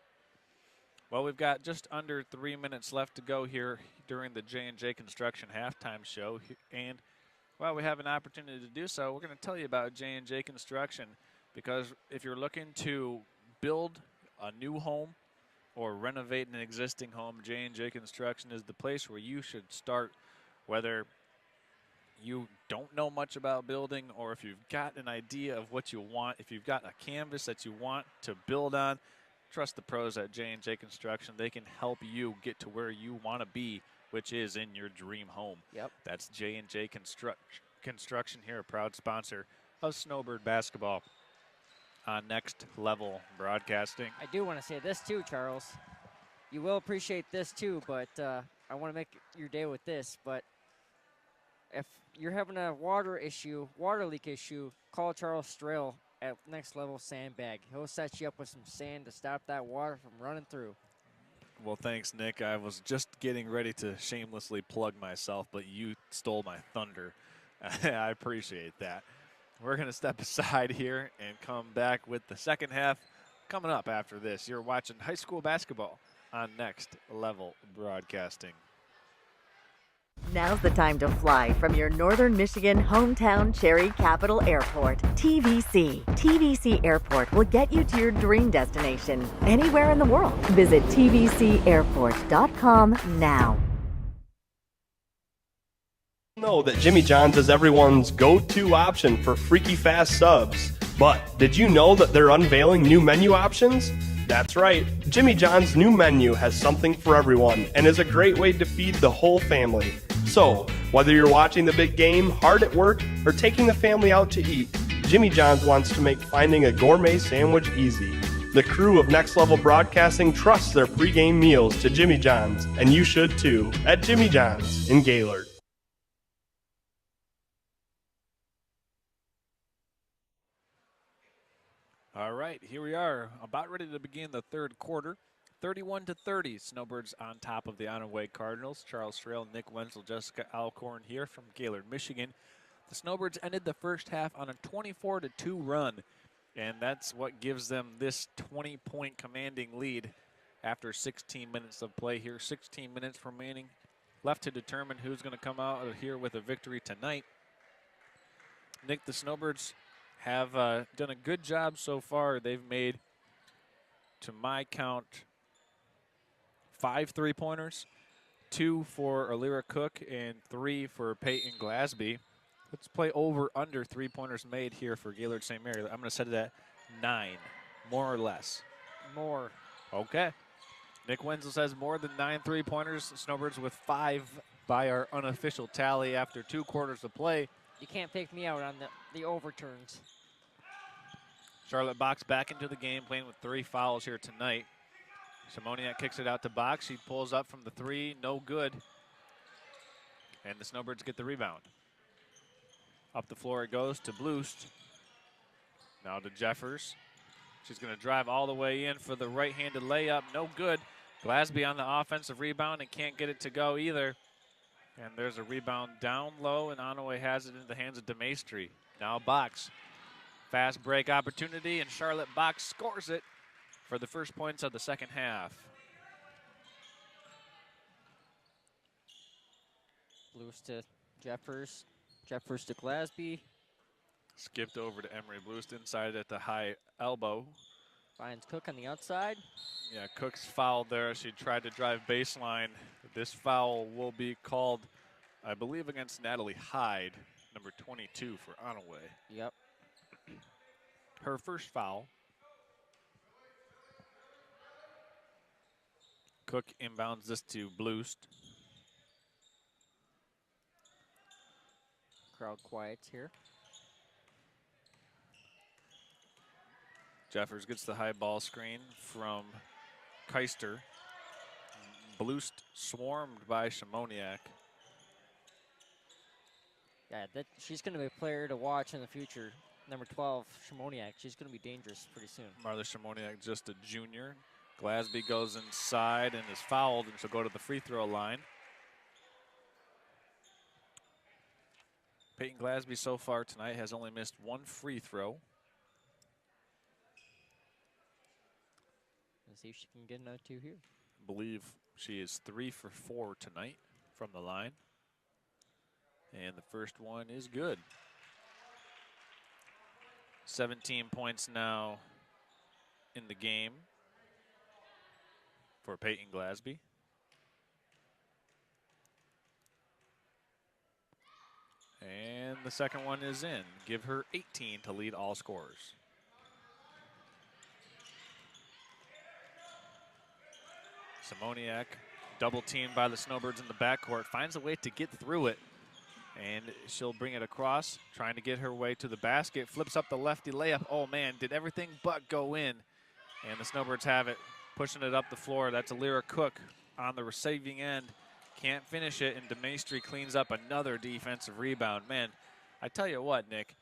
Well, we've got just under 3 minutes left to go here during the J&J Construction halftime show, and well, we have an opportunity to do so. We're going to tell you about J&J Construction, because if you're looking to build a new home or renovate an existing home, J&J Construction is the place where you should start, whether you don't know much about building or if you've got an idea of what you want, if you've got a canvas that you want to build on. Trust the pros at J&J Construction. They can help you get to where you want to be, which is in your dream home. Yep. That's J&J Construction here, a proud sponsor of Snowbird basketball on Next Level Broadcasting. I do want to say this too, Charles. You will appreciate this too, but I want to make your day with this. But if you're having a water leak issue, call Charles Strail at Next Level Sandbag. He'll set you up with some sand to stop that water from running through. Well, thanks, Nick. I was just getting ready to shamelessly plug myself, but you stole my thunder. I appreciate that. We're going to step aside here and come back with the second half coming up after this. You're watching high school basketball on Next Level Broadcasting. Now's the time to fly from your Northern Michigan hometown Cherry Capital Airport, TVC. TVC Airport will get you to your dream destination anywhere in the world. Visit tvcairport.com now. Know that Jimmy John's is everyone's go-to option for freaky fast subs. But did you know that they're unveiling new menu options? That's right, Jimmy John's new menu has something for everyone and is a great way to feed the whole family. So, whether you're watching the big game, hard at work, or taking the family out to eat, Jimmy John's wants to make finding a gourmet sandwich easy. The crew of Next Level Broadcasting trusts their pregame meals to Jimmy John's, and you should too, at Jimmy John's in Gaylord. All right, here we are, about ready to begin the third quarter. 31-30. Snowbirds on top of the Onaway Cardinals. Charles Trail, Nick Wenzel, Jessica Alcorn here from Gaylord, Michigan. The Snowbirds ended the first half on a 24-2 run, and that's what gives them this 20-point commanding lead after 16 minutes of play here. 16 minutes remaining left to determine who's going to come out of here with a victory tonight. Nick, the Snowbirds have done a good job so far. They've made, to my count, 5 3-pointers, 2 for Alira Cook and 3 for Peyton Glasby. Let's play over under 3-pointers made here for Gaylord St. Mary. I'm going to set it at 9, more or less. More. Okay. Nick Wenzel says more than 9 3-pointers. Snowbirds with 5 by our unofficial tally after 2 quarters of play. You can't pick me out on the overturns. Charlotte Box back into the game, playing with 3 fouls here tonight. Simoniak kicks it out to Box. She pulls up from the 3, no good. And the Snowbirds get the rebound. Up the floor it goes to Bloost. Now to Jeffers. She's going to drive all the way in for the right-handed layup. No good. Glasby on the offensive rebound and can't get it to go either. And there's a rebound down low, and Onaway has it into the hands of DeMaestri. Now Box. Fast break opportunity, and Charlotte Box scores it for the first points of the second half. Blues to Jeffers. Jeffers to Glasby. Skipped over to Emery Bloost inside at the high elbow. Finds Cook on the outside. Yeah, Cook's fouled there. She tried to drive baseline. This foul will be called, I believe, against Natalie Hyde, number 22 for Onaway. Yep. Her first foul. Cook inbounds this to Bloost. Crowd quiets here. Jeffers gets the high ball screen from Keister. Bloost swarmed by Simoniak. Yeah, she's going to be a player to watch in the future. Number 12, Simoniak. She's going to be dangerous pretty soon. Martha Simoniak, just a junior. Glasby goes inside and is fouled, and she'll go to the free throw line. Peyton Glasby so far tonight has only missed 1 free throw. Let's see if she can get another 2 here. I believe she is 3 for 4 tonight from the line. And the first one is good. 17 points now in the game for Peyton Glasby. And the second one is in. Give her 18 to lead all scorers. Simoniak, double teamed by the Snowbirds in the backcourt, finds a way to get through it. And she'll bring it across, trying to get her way to the basket. Flips up the lefty layup. Oh, man, did everything but go in. And the Snowbirds have it, pushing it up the floor. That's Alira Cook on the receiving end. Can't finish it, and DeMaestri cleans up another defensive rebound. Man, I tell you what, Nick,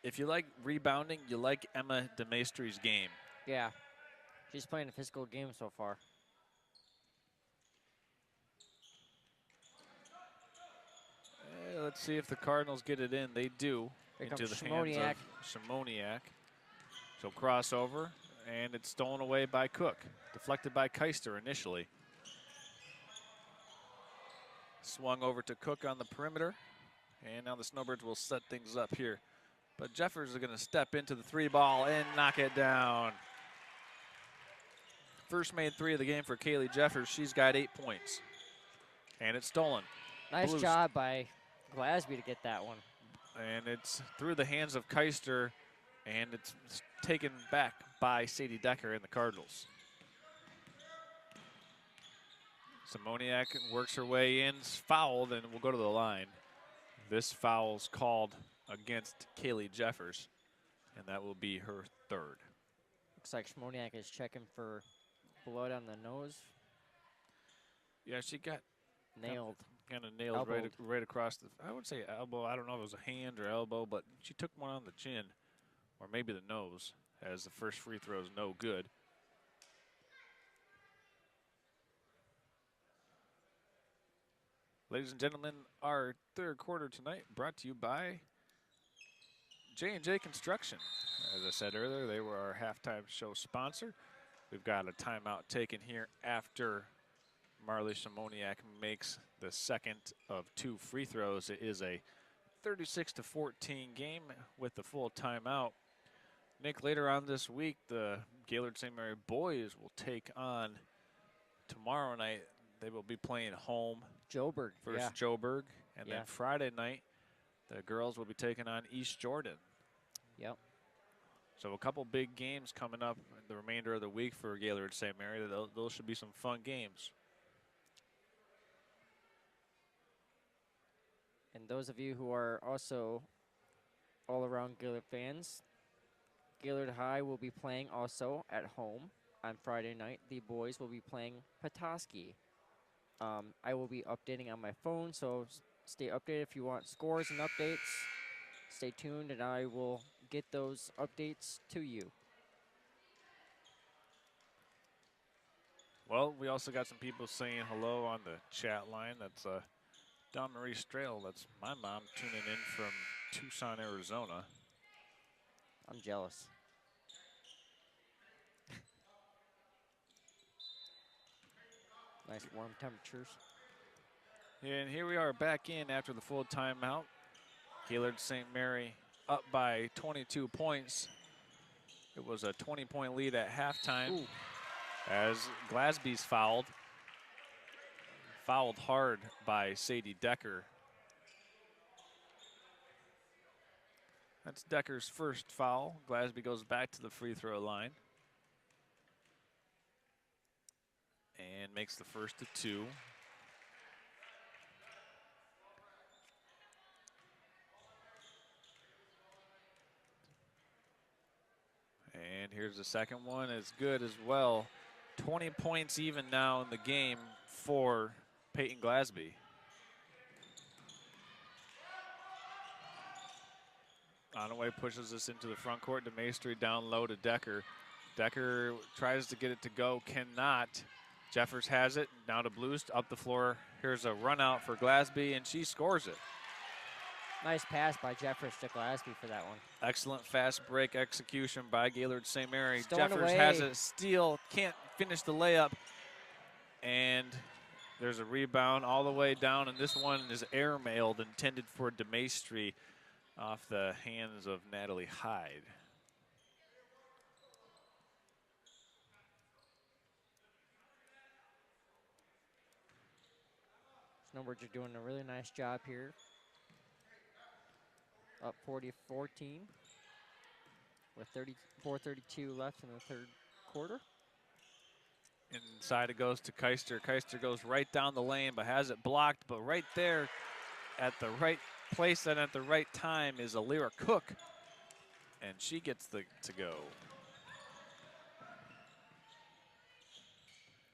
if you like rebounding, you like Emma DeMaestri's game. Yeah, she's playing a physical game so far. Let's see if the Cardinals get it in. They do. Here into comes the hands Simoniak. of Simoniak. She'll cross over, and it's stolen away by Cook. Deflected by Keister initially. Swung over to Cook on the perimeter, and now the Snowbirds will set things up here. But Jeffers is going to step into the 3-ball and knock it down. First made 3 of the game for Kaylee Jeffers. She's got 8 points, and it's stolen. Nice Blues. job by Glasby to get that one. And it's through the hands of Keister, and it's taken back by Sadie Decker and the Cardinals. Simoniak works her way in, fouled, and will go to the line. This foul's called against Kaylee Jeffers, and that will be her 3rd. Looks like Simoniak is checking for blood on the nose. Yeah, she got Nailed. kind of nailed Elbowed. right across the, I would say elbow. I don't know if it was a hand or elbow, but she took one on the chin, or maybe the nose, as the first free throw is no good. Ladies and gentlemen, our third quarter tonight brought to you by J&J Construction. As I said earlier, they were our halftime show sponsor. We've got a timeout taken here after Marley Shimoniak makes the second of 2 free throws. It is a 36-14 game with the full timeout. Nick, later on this week, the Gaylord St. Mary boys will take on tomorrow night. They will be playing home Joburg. versus Joburg. And then Friday night, the girls will be taking on East Jordan. Yep. So a couple big games coming up the remainder of the week for Gaylord St. Mary. Those should be some fun games. And those of you who are also all-around Gaylord fans, Gaylord High will be playing also at home on Friday night. The boys will be playing Petoskey. I will be updating on my phone, so stay updated if you want scores and updates. Stay tuned, and I will get those updates to you. Well, we also got some people saying hello on the chat line. That's Dawn Marie Strail. That's my mom tuning in from Tucson, Arizona. I'm jealous. Nice warm temperatures. And here we are back in after the full timeout. Gaylord St. Mary up by 22 points. It was a 20-point lead at halftime. Ooh. As Glasby's fouled. Fouled hard by Sadie Decker. That's Decker's first foul. Glasby goes back to the free throw line. And makes the first of 2. And here's the second one. It's good as well. 20 points even now in the game for Peyton Glasby. Onaway pushes this into the front court. DeMaestri down low to Decker. Decker tries to get it to go, cannot. Jeffers has it, now to Blues, up the floor. Here's a run out for Glasby, and she scores it. Nice pass by Jeffers to Glasby for that one. Excellent fast break execution by Gaylord St. Mary. Stolen Jeffers away. has a steal, can't finish the layup. And there's a rebound all the way down, and this one is airmailed, intended for DeMaestri off the hands of Natalie Hyde. Snowbirds are doing a really nice job here. Up 40-14 with 4:32 left in the third quarter. Inside it goes to Keister. Keister goes right down the lane, but has it blocked. But right there at the right place and at the right time is Alira Cook. And she gets to go.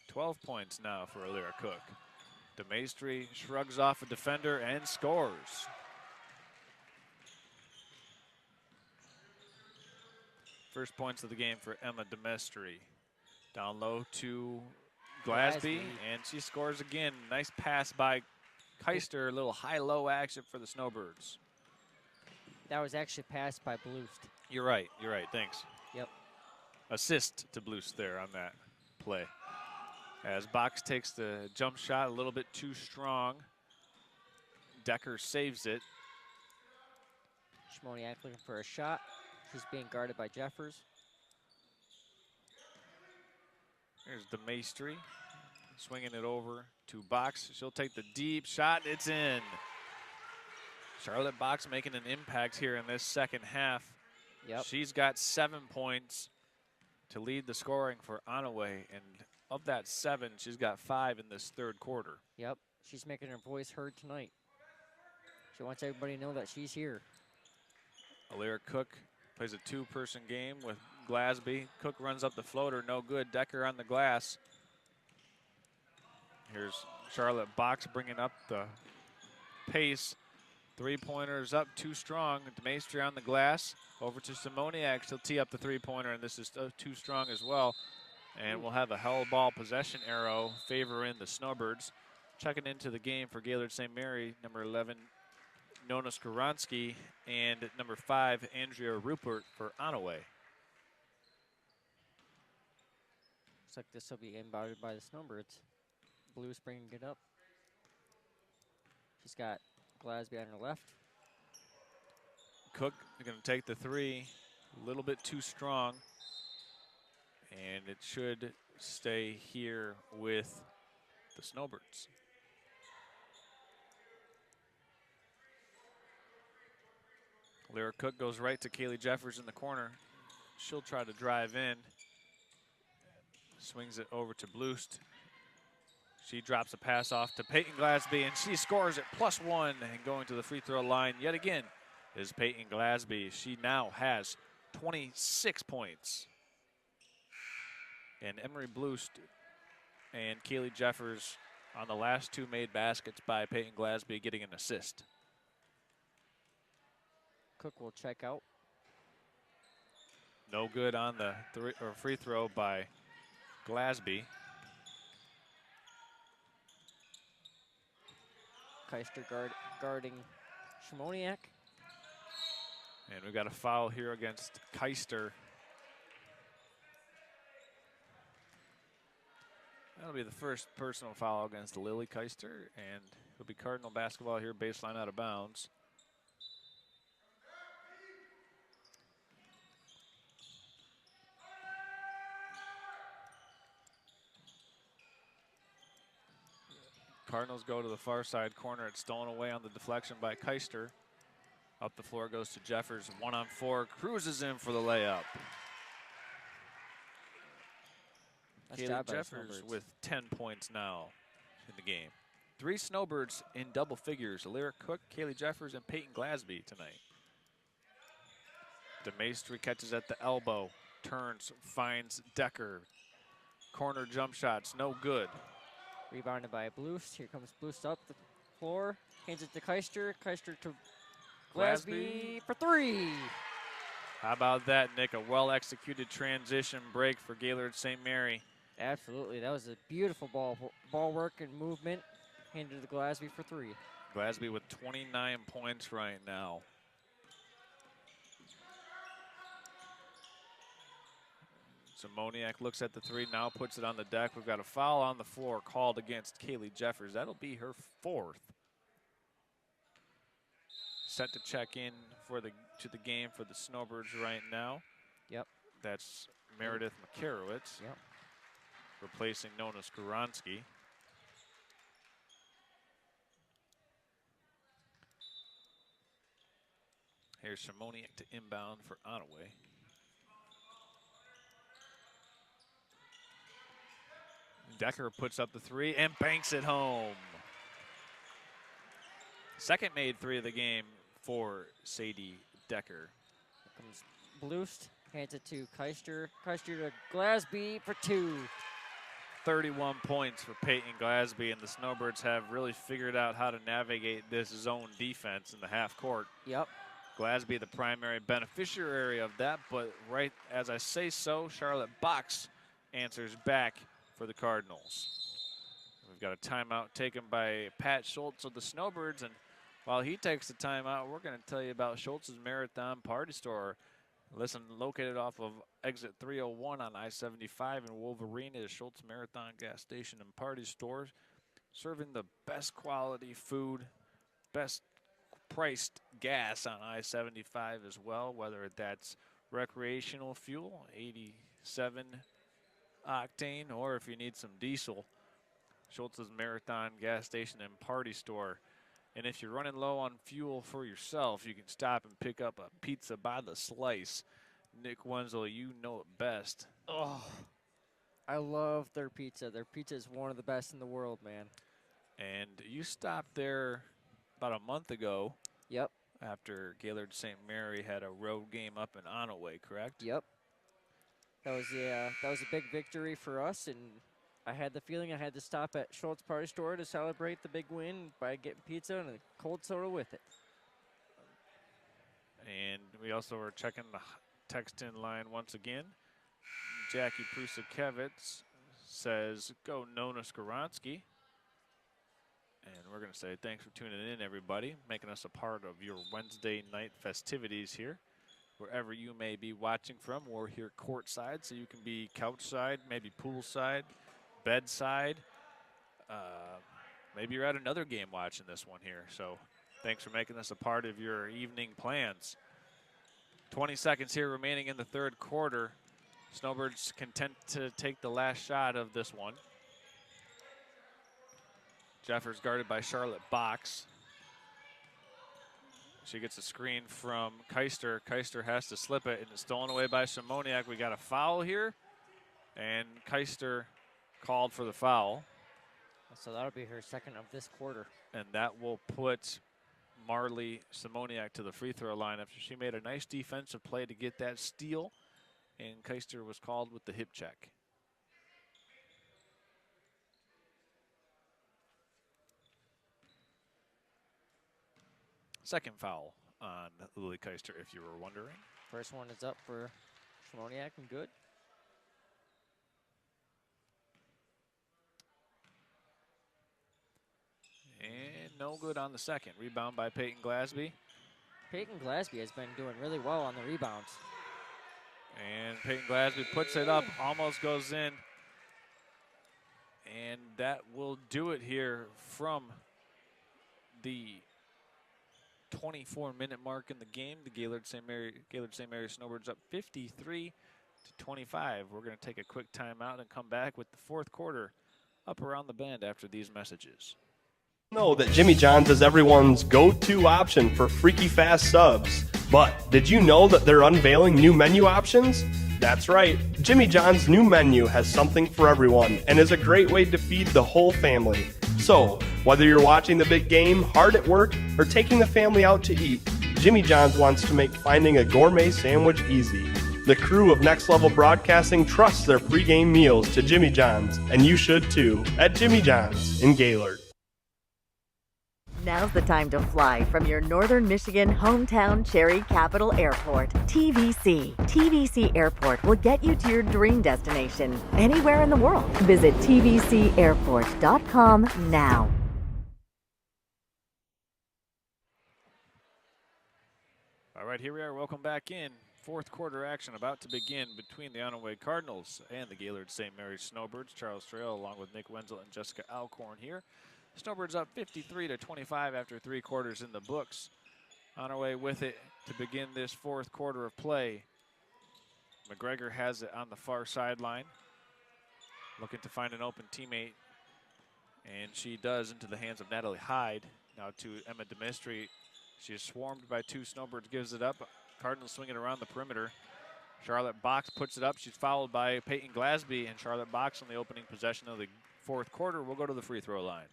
12 points now for Alira Cook. DeMaestri shrugs off a defender and scores. First points of the game for Emma DeMaestri. Down low to Glasby, and she scores again. Nice pass by Keister, a little high-low action for the Snowbirds. That was actually passed by Bloost. You're right, thanks. Yep. Assist to Bloost there on that play. As Box takes the jump shot a little bit too strong. Decker saves it. Shimoniak looking for a shot. She's being guarded by Jeffers. Here's DeMaestri swinging it over to Box. She'll take the deep shot. It's in. Charlotte Box making an impact here in this second half. Yep. She's got 7 points to lead the scoring for Onaway, and of that 7, she's got 5 in this third quarter. Yep, she's making her voice heard tonight. She wants everybody to know that she's here. Alira Cook plays a 2-person game with Glasby. Cook runs up the floater, no good. Decker on the glass. Here's Charlotte Box bringing up the pace. 3-pointers up, too strong. DeMaestri on the glass. Over to Simoniak. She'll tee up the 3-pointer, and this is too strong as well. And we'll have a hell ball possession arrow favoring the Snowbirds. Checking into the game for Gaylord St. Mary, number 11, Nona Skaronski, and number 5, Andrea Rupert for Onaway. Looks like this will be inbounded by the Snowbirds. Blues bringing it up. She's got Glasby on her left. Cook going to take the 3, a little bit too strong, and it should stay here with the Snowbirds. Lyra Cook goes right to Kaylee Jeffers in the corner. She'll try to drive in. Swings it over to Bloost. She drops a pass off to Peyton Glasby, and she scores at +1, and going to the free throw line yet again is Peyton Glasby. She now has 26 points. And Emery Bloost and Kaylee Jeffers on the last 2 made baskets by Peyton Glasby getting an assist. Cook will check out. No good on the free throw by Glasby. Keister guarding Shimoniak. And we've got a foul here against Keister. That'll be the first personal foul against Lily Keister, and it'll be Cardinal basketball here, baseline out of bounds. Cardinals go to the far side corner. It's stolen away on the deflection by Keister. Up the floor goes to Jeffers. 1-on-4, cruises in for the layup. Kaylee Jeffers with 10 points now in the game. 3 Snowbirds in double figures. Lyra Cook, Kaylee Jeffers, and Peyton Glasby tonight. DeMaestri catches at the elbow, turns, finds Decker. Corner jump shots, no good. Rebounded by Bloost. Here comes Bloost up the floor. Hands it to Keister. Keister to Glasby for 3. How about that, Nick? A well-executed transition break for Gaylord St. Mary. Absolutely. That was a beautiful ball work and movement. Handed to Glasby for 3. Glasby with 29 points right now. Simoniak looks at the 3, now puts it on the deck. We've got a foul on the floor called against Kaylee Jeffers. That'll be her 4th. Set to check in to the game for the Snowbirds right now. Yep. That's Meredith Makarowicz. Yep. Replacing Nona Skaronski. Here's Simoniak to inbound for Onaway. Decker puts up the 3 and banks it home. Second made 3 of the game for Sadie Decker. Here comes Bloost. Hands it to Keister. Keister to Glasby for 2. 31 points for Peyton Glasby, and the Snowbirds have really figured out how to navigate this zone defense in the half court. Yep. Glasby the primary beneficiary of that, but right as I say so, Charlotte Box answers back for the Cardinals. We've got a timeout taken by Pat Schultz of the Snowbirds, and while he takes the timeout, we're going to tell you about Schultz's Marathon Party Store. Listen, located off of exit 301 on I-75 in Wolverine is Schultz Marathon Gas Station and Party Store, serving the best quality food, best priced gas on I-75 as well, whether that's recreational fuel, 87 octane, or if you need some diesel, Schultz's Marathon Gas Station and Party Store. And if you're running low on fuel for yourself, you can stop and pick up a pizza by the slice. Nick Wenzel, you know it best. Oh, I love their pizza. Their pizza is one of the best in the world, man. And you stopped there about a month ago. Yep. After Gaylord St. Mary had a road game up in Onaway, correct? Yep. That was a big victory for us, and I had the feeling I had to stop at Schultz Party Store to celebrate the big win by getting pizza and a cold soda with it. And we also were checking the text-in line once again. Jackie Prusakevitz says, go Nona Skaronski. And we're going to say thanks for tuning in, everybody, making us a part of your Wednesday night festivities here. Wherever you may be watching from, we're here courtside, so you can be couch side, maybe poolside, bedside. Maybe you're at another game watching this one here. So thanks for making this a part of your evening plans. 20 seconds here remaining in the third quarter. Snowbirds content to take the last shot of this one. Jeffers guarded by Charlotte Box. She gets a screen from Keister. Keister has to slip it, and it's stolen away by Simoniak. We got a foul here, and Keister called for the foul. So that'll be her second of this quarter. And that will put Marley Simoniak to the free throw line after she made a nice defensive play to get that steal, and Keister was called with the hip check. Second foul on Lily Keister, if you were wondering. First one is up for Simoniak and good. And no good on the second. Rebound by Peyton Glasby. Peyton Glasby has been doing really well on the rebounds. And Peyton Glasby puts it up, almost goes in. And that will do it here from the 24-minute mark in the game. The Gaylord St. Mary Snowbirds up 53-25. We're going to take a quick timeout and come back with the fourth quarter up around the bend after these messages. Know that Jimmy John's is everyone's go-to option for freaky fast subs. But did you know that they're unveiling new menu options? That's right, Jimmy John's new menu has something for everyone and is a great way to feed the whole family. So, whether you're watching the big game, hard at work, or taking the family out to eat, Jimmy John's wants to make finding a gourmet sandwich easy. The crew of Next Level Broadcasting trusts their pregame meals to Jimmy John's, and you should too, at Jimmy John's in Gaylord. Now's the time to fly from your northern Michigan hometown Cherry Capital Airport. TVC. TVC Airport will get you to your dream destination anywhere in the world. Visit tvcairport.com now. All right, here we are. Welcome back in. Fourth quarter action about to begin between the Onaway Cardinals and the Gaylord St. Mary's Snowbirds. Charles Trail along with Nick Wenzel and Jessica Alcorn here. Snowbirds up 53-25 after 3 quarters in the books. Onaway with it to begin this fourth quarter of play. McGregor has it on the far sideline, looking to find an open teammate, and she does into the hands of Natalie Hyde. Now to Emma Demistri. She is swarmed by 2 Snowbirds, gives it up. Cardinals swinging around the perimeter. Charlotte Box puts it up. She's fouled by Peyton Glasby, and Charlotte Box on the opening possession of the fourth quarter will go to the free throw line.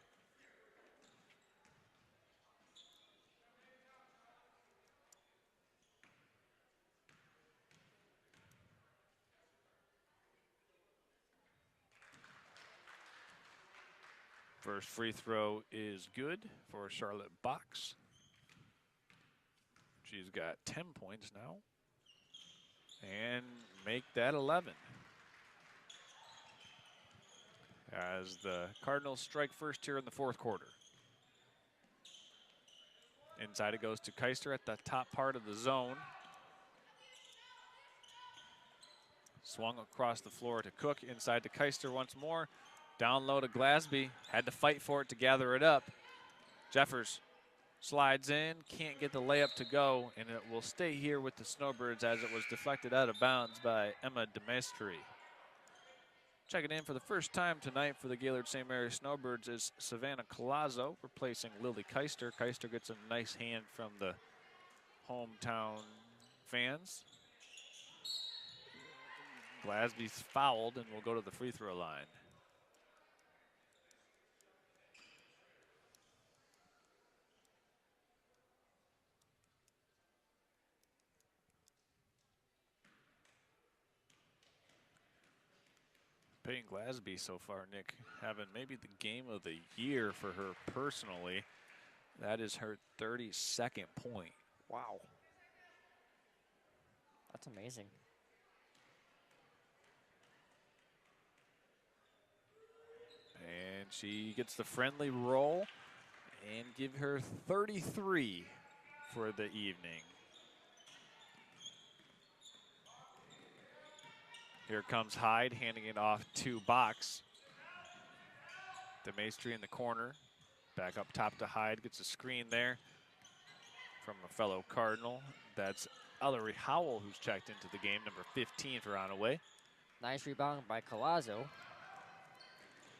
First free throw is good for Charlotte Box. She's got 10 points now. And make that 11. As the Cardinals strike first here in the fourth quarter. Inside it goes to Keister at the top part of the zone. Swung across the floor to Cook. Inside to Keister once more. Down low to Glasby. Had to fight for it to gather it up. Jeffers slides in. Can't get the layup to go. And it will stay here with the Snowbirds as it was deflected out of bounds by Emma Demestri. Checking in for the first time tonight for the Gaylord St. Mary Snowbirds is Savannah Colazzo, replacing Lily Keister. Keister gets a nice hand from the hometown fans. Glasby's fouled and will go to the free throw line. Peyton Glasby so far, Nick, having maybe the game of the year for her personally. That is her 32nd point. Wow. That's amazing. And she gets the friendly roll and give her 33 for the evening. Here comes Hyde, handing it off to Box. DeMaestri in the corner. Back up top to Hyde, gets a screen there from a fellow Cardinal. That's Ellery Howell, who's checked into the game, number 15 for Onaway. Nice rebound by Collazo.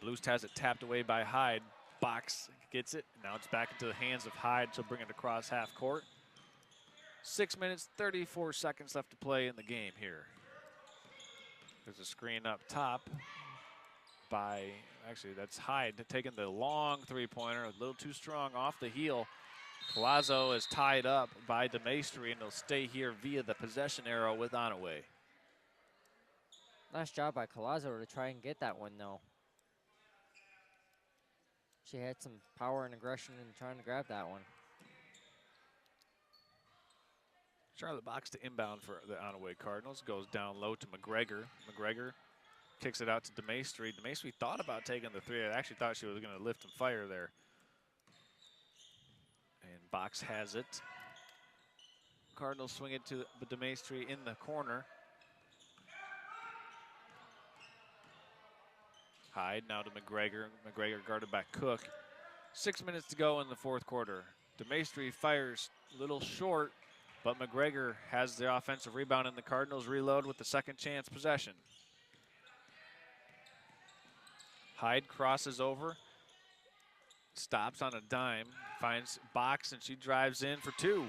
Blues has it tapped away by Hyde. Box gets it. Now it's back into the hands of Hyde. She'll bring it across half court. 6 minutes, 34 seconds left to play in the game here. There's a screen up top by, actually that's Hyde taking the long three-pointer, a little too strong off the heel. Collazo is tied up by DeMaestri, and he'll stay here via the possession arrow with Onaway. Nice job by Collazo to try and get that one, though. She had some power and aggression in trying to grab that one. Charlotte Box to inbound for the Onaway Cardinals. Goes down low to McGregor. McGregor kicks it out to DeMaestri. DeMaestri thought about taking the three. I actually thought she was going to lift and fire there. And Box has it. Cardinals swing it to DeMaestri in the corner. Hyde now to McGregor. McGregor guarded by Cook. 6 minutes to go in the fourth quarter. DeMaestri fires a little short, but McGregor has the offensive rebound, and the Cardinals reload with the second chance possession. Hyde crosses over, stops on a dime, finds Box, and she drives in for two.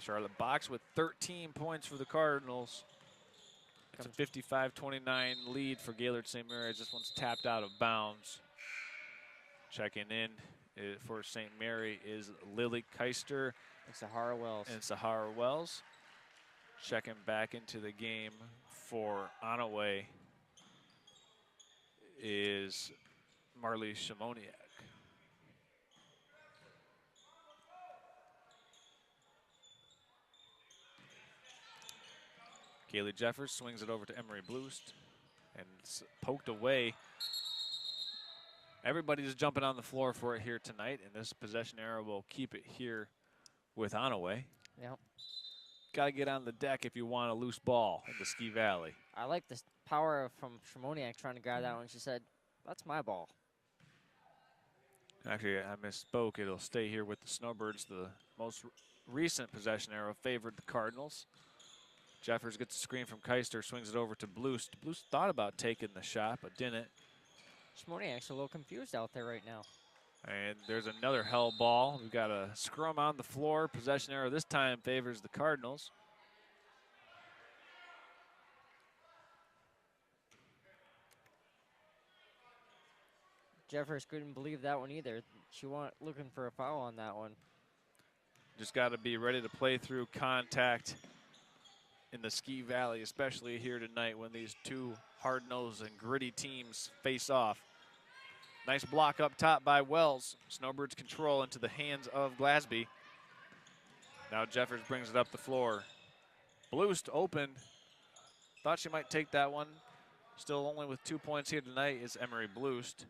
Charlotte Box with 13 points for the Cardinals. It's a 55-29 lead for Gaylord St. Mary's. This one's tapped out of bounds. Checking in for St. Mary is Lily Keister And Sahara Wells. and Sahara Wells. Checking back into the game for Onaway is Marley Shimoniak. Kaylee Jeffers swings it over to Emery Bloost, and it's poked away. Everybody's jumping on the floor for it here tonight, and this possession arrow will keep it here with Onaway. Yep. Got to get on the deck if you want a loose ball in the Ski Valley. I like this power from Shimoniak trying to grab that one. She said, that's my ball. Actually, I misspoke. It'll stay here with the Snowbirds. The most recent possession arrow favored the Cardinals. Jeffers gets a screen from Keister, swings it over to Bloost. Bloost thought about taking the shot, but didn't. Shimoniak's a little confused out there right now. And there's another hell ball. We've got a scrum on the floor. Possession arrow this time favors the Cardinals. Jeffers couldn't believe that one either. She wasn't looking for a foul on that one. Just got to be ready to play through contact in the Ski Valley, especially here tonight when these two hard-nosed and gritty teams face off. Nice block up top by Wells. Snowbirds control into the hands of Glasby. Now Jeffers brings it up the floor. Bloost open. Thought she might take that one. Still only with 2 points here tonight is Emery Bloost.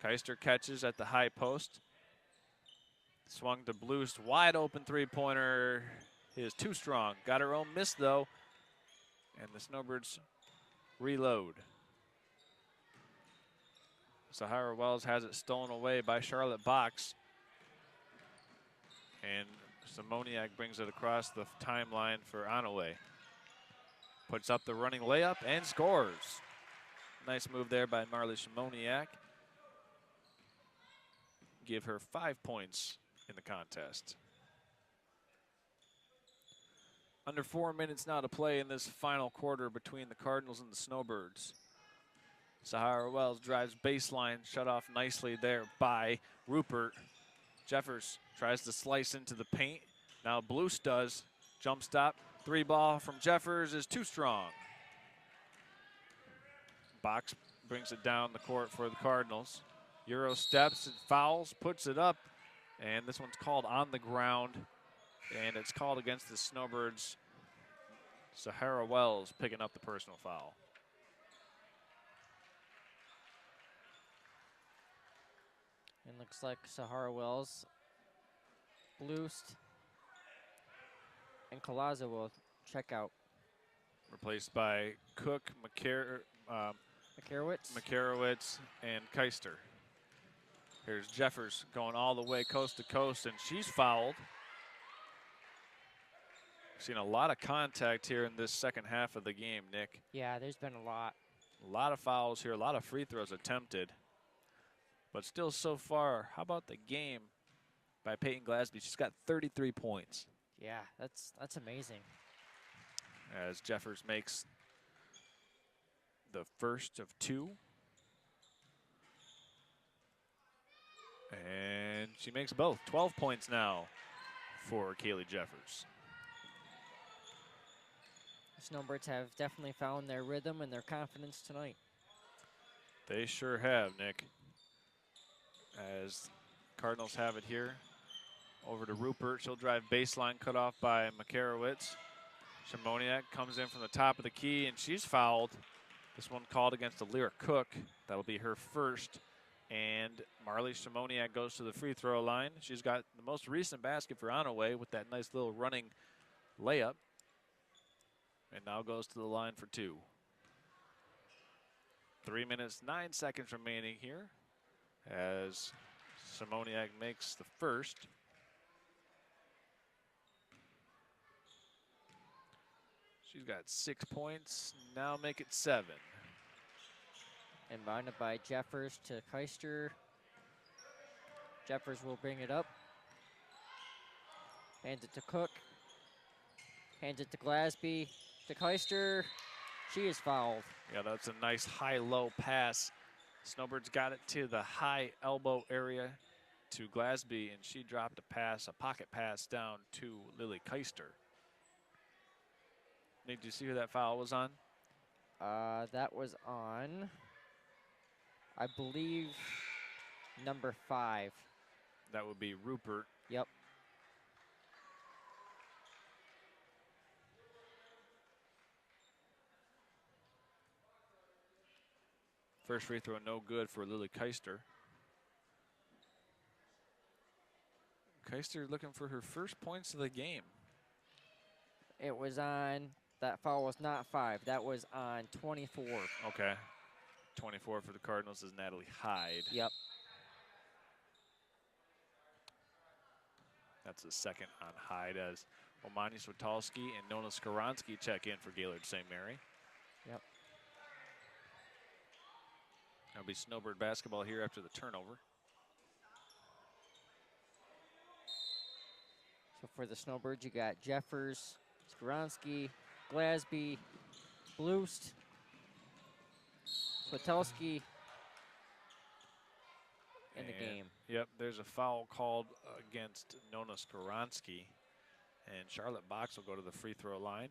Keister catches at the high post. Swung to Bloost. Wide open three-pointer is too strong. Got her own miss though. And the Snowbirds reload. Sahara Wells has it stolen away by Charlotte Box. And Simoniak brings it across the timeline for Onaway. Puts up the running layup and scores. Nice move there by Marley Simoniak. Give her 5 points in the contest. Under 4 minutes now to play in this final quarter between the Cardinals and the Snowbirds. Sahara Wells drives baseline, shut off nicely there by Rupert. Jeffers tries to slice into the paint. Now Bloost does. Jump stop. Three ball from Jeffers is too strong. Box brings it down the court for the Cardinals. Euro steps and fouls, puts it up, and this one's called on the ground, and it's called against the Snowbirds. Sahara Wells picking up the personal foul. And Looks like Sahara Wells, Bloost, and Colazo will check out. Replaced by Cook, Makarowitz. Makarowitz, and Keister. Here's Jeffers going all the way coast to coast, and she's fouled. Seen a lot of contact here in this second half of the game, Nick. Yeah, there's been a lot. A lot of fouls here, a lot of free throws attempted. But still so far, how about the game by Peyton Glasby? She's got 33 points. Yeah, that's amazing. As Jeffers makes the first of two. And she makes both. 12 points now for Kaylee Jeffers. The Snowbirds have definitely found their rhythm and their confidence tonight. They sure have, Nick. As Cardinals have it here. Over to Rupert. She'll drive baseline, cut off by Makarowitz. Shimoniak comes in from the top of the key, and she's fouled. This one called against Alira Cook. That'll be her first. And Marley Shimoniak goes to the free throw line. She's got the most recent basket for Onaway with that nice little running layup. And now goes to the line for two. 3 minutes, 9 seconds remaining here as Shimoniak makes the first. She's got 6 points, now make it 7. Inbounded by Jeffers to Keister. Jeffers will bring it up. Hands it to Cook. Hands it to Glasby. To Keister. She is fouled. Yeah, that's a nice high-low pass. Snowbirds got it to the high elbow area to Glasby, and she dropped a pass, a pocket pass down to Lily Keister. Need to see who that foul was on? That was on, I believe, number 5. That would be Rupert. Yep. First free throw, no good for Lily Keister. Keister looking for her first points of the game. It was on, that foul was not 5. That was on 24. Okay. 24 for the Cardinals is Natalie Hyde. Yep. That's the second on Hyde as Omani Switalski and Nona Skaronski check in for Gaylord St. Mary. Yep. That'll be Snowbird basketball here after the turnover. So for the Snowbirds, you got Jeffers, Skaronski, Glasby, Bloost, Switalski in the game. Yep, there's a foul called against Nona Skaronski, and Charlotte Box will go to the free throw line.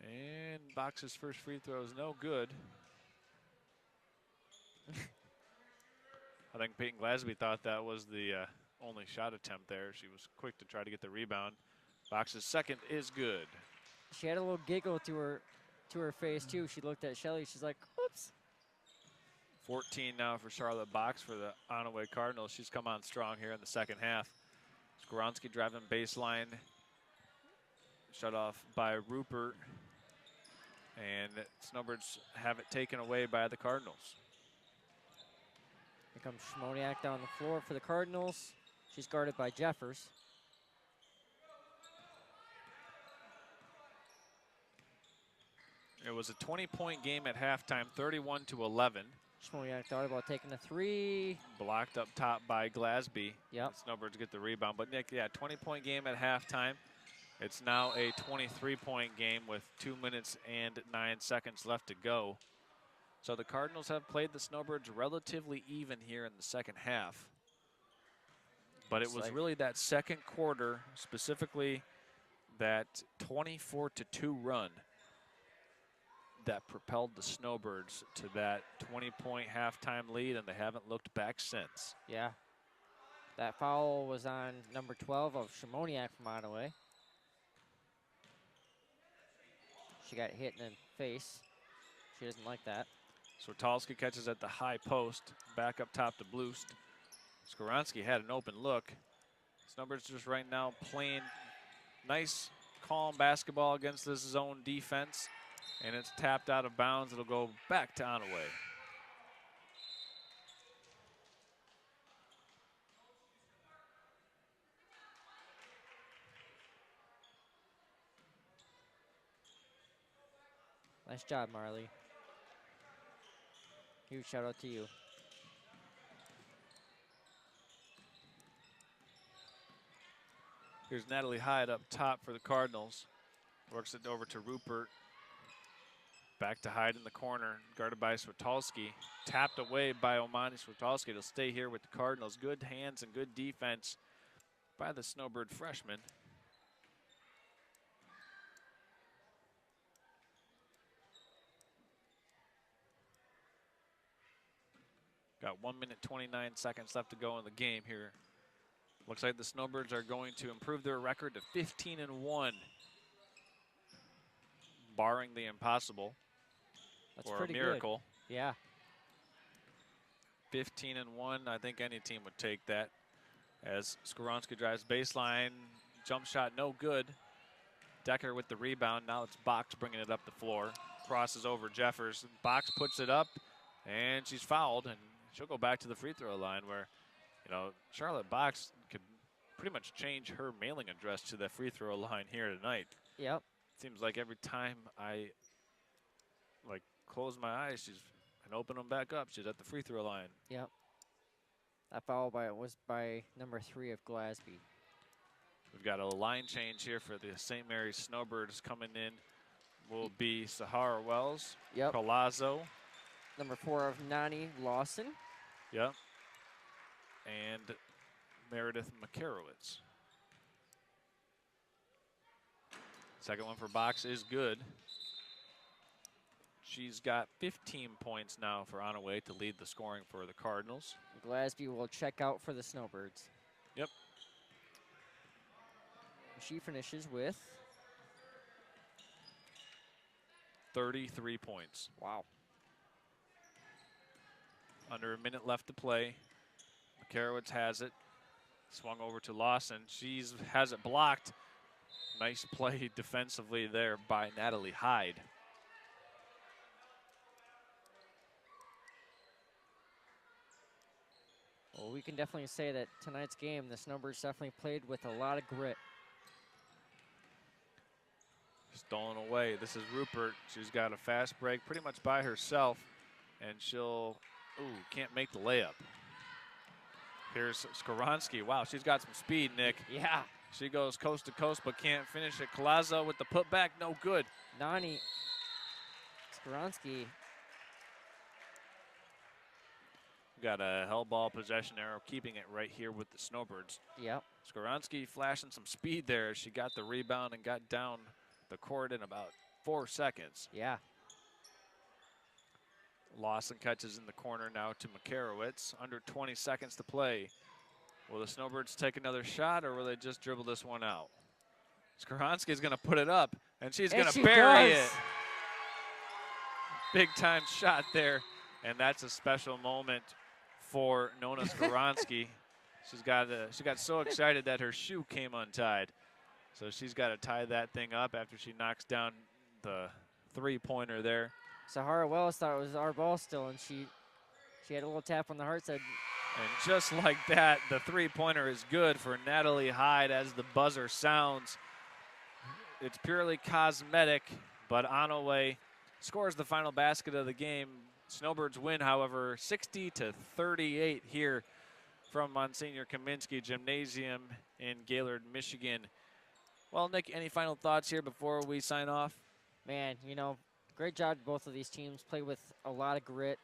And Box's first free throw is no good. I think Peyton Glasby thought that was the only shot attempt there. She was quick to try to get the rebound. Box's second is good. She had a little giggle to her face too. She looked at Shelly. She's like, "Oops." 14 now for Charlotte Box for the Onaway Cardinals. She's come on strong here in the second half. Skaronski driving baseline. Shut off by Rupert. And Snowbirds have it taken away by the Cardinals. Here comes Shimoniak down the floor for the Cardinals. She's guarded by Jeffers. It was a 20-point game at halftime, 31-11. Shimoniak thought about taking a 3. Blocked up top by Glasby. Yep. Snowbirds get the rebound. But Nick, yeah, 20-point game at halftime. It's now a 23-point game with 2 minutes and 9 seconds left to go. So the Cardinals have played the Snowbirds relatively even here in the second half. But it was really that second quarter, specifically that 24-2 run, that propelled the Snowbirds to that 20-point halftime lead, and they haven't looked back since. Yeah. That foul was on number 12 of Shimoniak from Onaway. She got hit in the face. She doesn't like that. Switalski catches at the high post. Back up top to Blust. Skaronski had an open look. Snowbirds just right now playing nice, calm basketball against this zone defense. And it's tapped out of bounds. It'll go back to Onaway. Nice job, Marley. Huge shout out to you. Here's Natalie Hyde up top for the Cardinals. Works it over to Rupert. Back to Hyde in the corner, guarded by Switalski. Tapped away by Omani Switalski. It'll stay here with the Cardinals. Good hands and good defense by the Snowbird freshman. Got 1 minute, 29 seconds left to go in the game here. Looks like the Snowbirds are going to improve their record to 15-1, barring the impossible. That's or pretty a miracle. Good. Yeah. 15-1, I think any team would take that. As Skaronski drives baseline, jump shot no good. Decker with the rebound. Now it's Box bringing it up the floor. Crosses over Jeffers. Box puts it up, and she's fouled, and she'll go back to the free throw line where, you know, Charlotte Box could pretty much change her mailing address to the free throw line here tonight. Yep. Seems like every time I close my eyes, and open them back up, she's at the free throw line. Yep. That foul was by number 3 of Glasby. We've got a line change here for the St. Mary's Snowbirds. Coming in will be Sahara Wells. Yep. Palazzo. Number 4 of Nani Lawson. Yep. And Meredith Makarowitz. Second one for Box is good. She's got 15 points now for Onaway to lead the scoring for the Cardinals. Glasby will check out for the Snowbirds. Yep. She finishes with 33 points. Wow. Under a minute left to play. Makarowitz has it. Swung over to Lawson. She has it blocked. Nice play defensively there by Natalie Hyde. Well, we can definitely say that tonight's game, the Snowbirds definitely played with a lot of grit. Stolen away. This is Rupert. She's got a fast break pretty much by herself. And she'll, can't make the layup. Here's Skaronski. Wow, she's got some speed, Nick. Yeah. She goes coast to coast but can't finish it. Palazzo with the putback, no good. Nani Skaronski. Got a hell ball possession arrow, keeping it right here with the Snowbirds. Yep. Skaronski flashing some speed there. She got the rebound and got down the court in about 4 seconds. Yeah. Lawson catches in the corner now to Makarowitz. Under 20 seconds to play. Will the Snowbirds take another shot, or will they just dribble this one out? Skaronski's going to put it up, and she's going to bury it. Big time shot there, and that's a special moment for Nona Skaronski. She got so excited that her shoe came untied. So she's got to tie that thing up after she knocks down the three-pointer there. Sahara Wells thought it was our ball still, and she had a little tap on the heart, said. And just like that, the three-pointer is good for Natalie Hyde as the buzzer sounds. It's purely cosmetic, but Onaway scores the final basket of the game. Snowbirds win, however, 60-38 here from Monsignor Kaminsky Gymnasium in Gaylord, Michigan. Well, Nick, any final thoughts here before we sign off? Man, great job to both of these teams. Play with a lot of grit.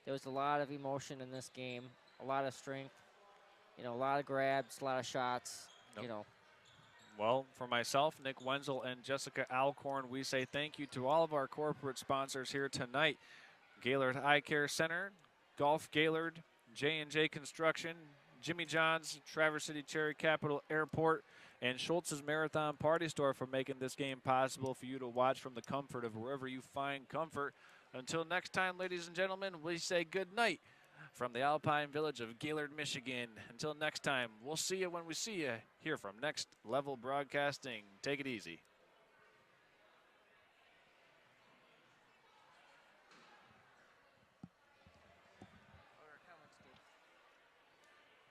There was a lot of emotion in this game, a lot of strength, a lot of grabs, a lot of shots, Well, for myself, Nick Wenzel, and Jessica Alcorn, we say thank you to all of our corporate sponsors here tonight. Gaylord Eye Care Center, Golf Gaylord, J&J Construction, Jimmy John's, Traverse City Cherry Capital Airport, and Schultz's Marathon Party Store for making this game possible for you to watch from the comfort of wherever you find comfort. Until next time, ladies and gentlemen, we say good night from the Alpine Village of Gaylord, Michigan. Until next time, we'll see you when we see you here from Next Level Broadcasting. Take it easy.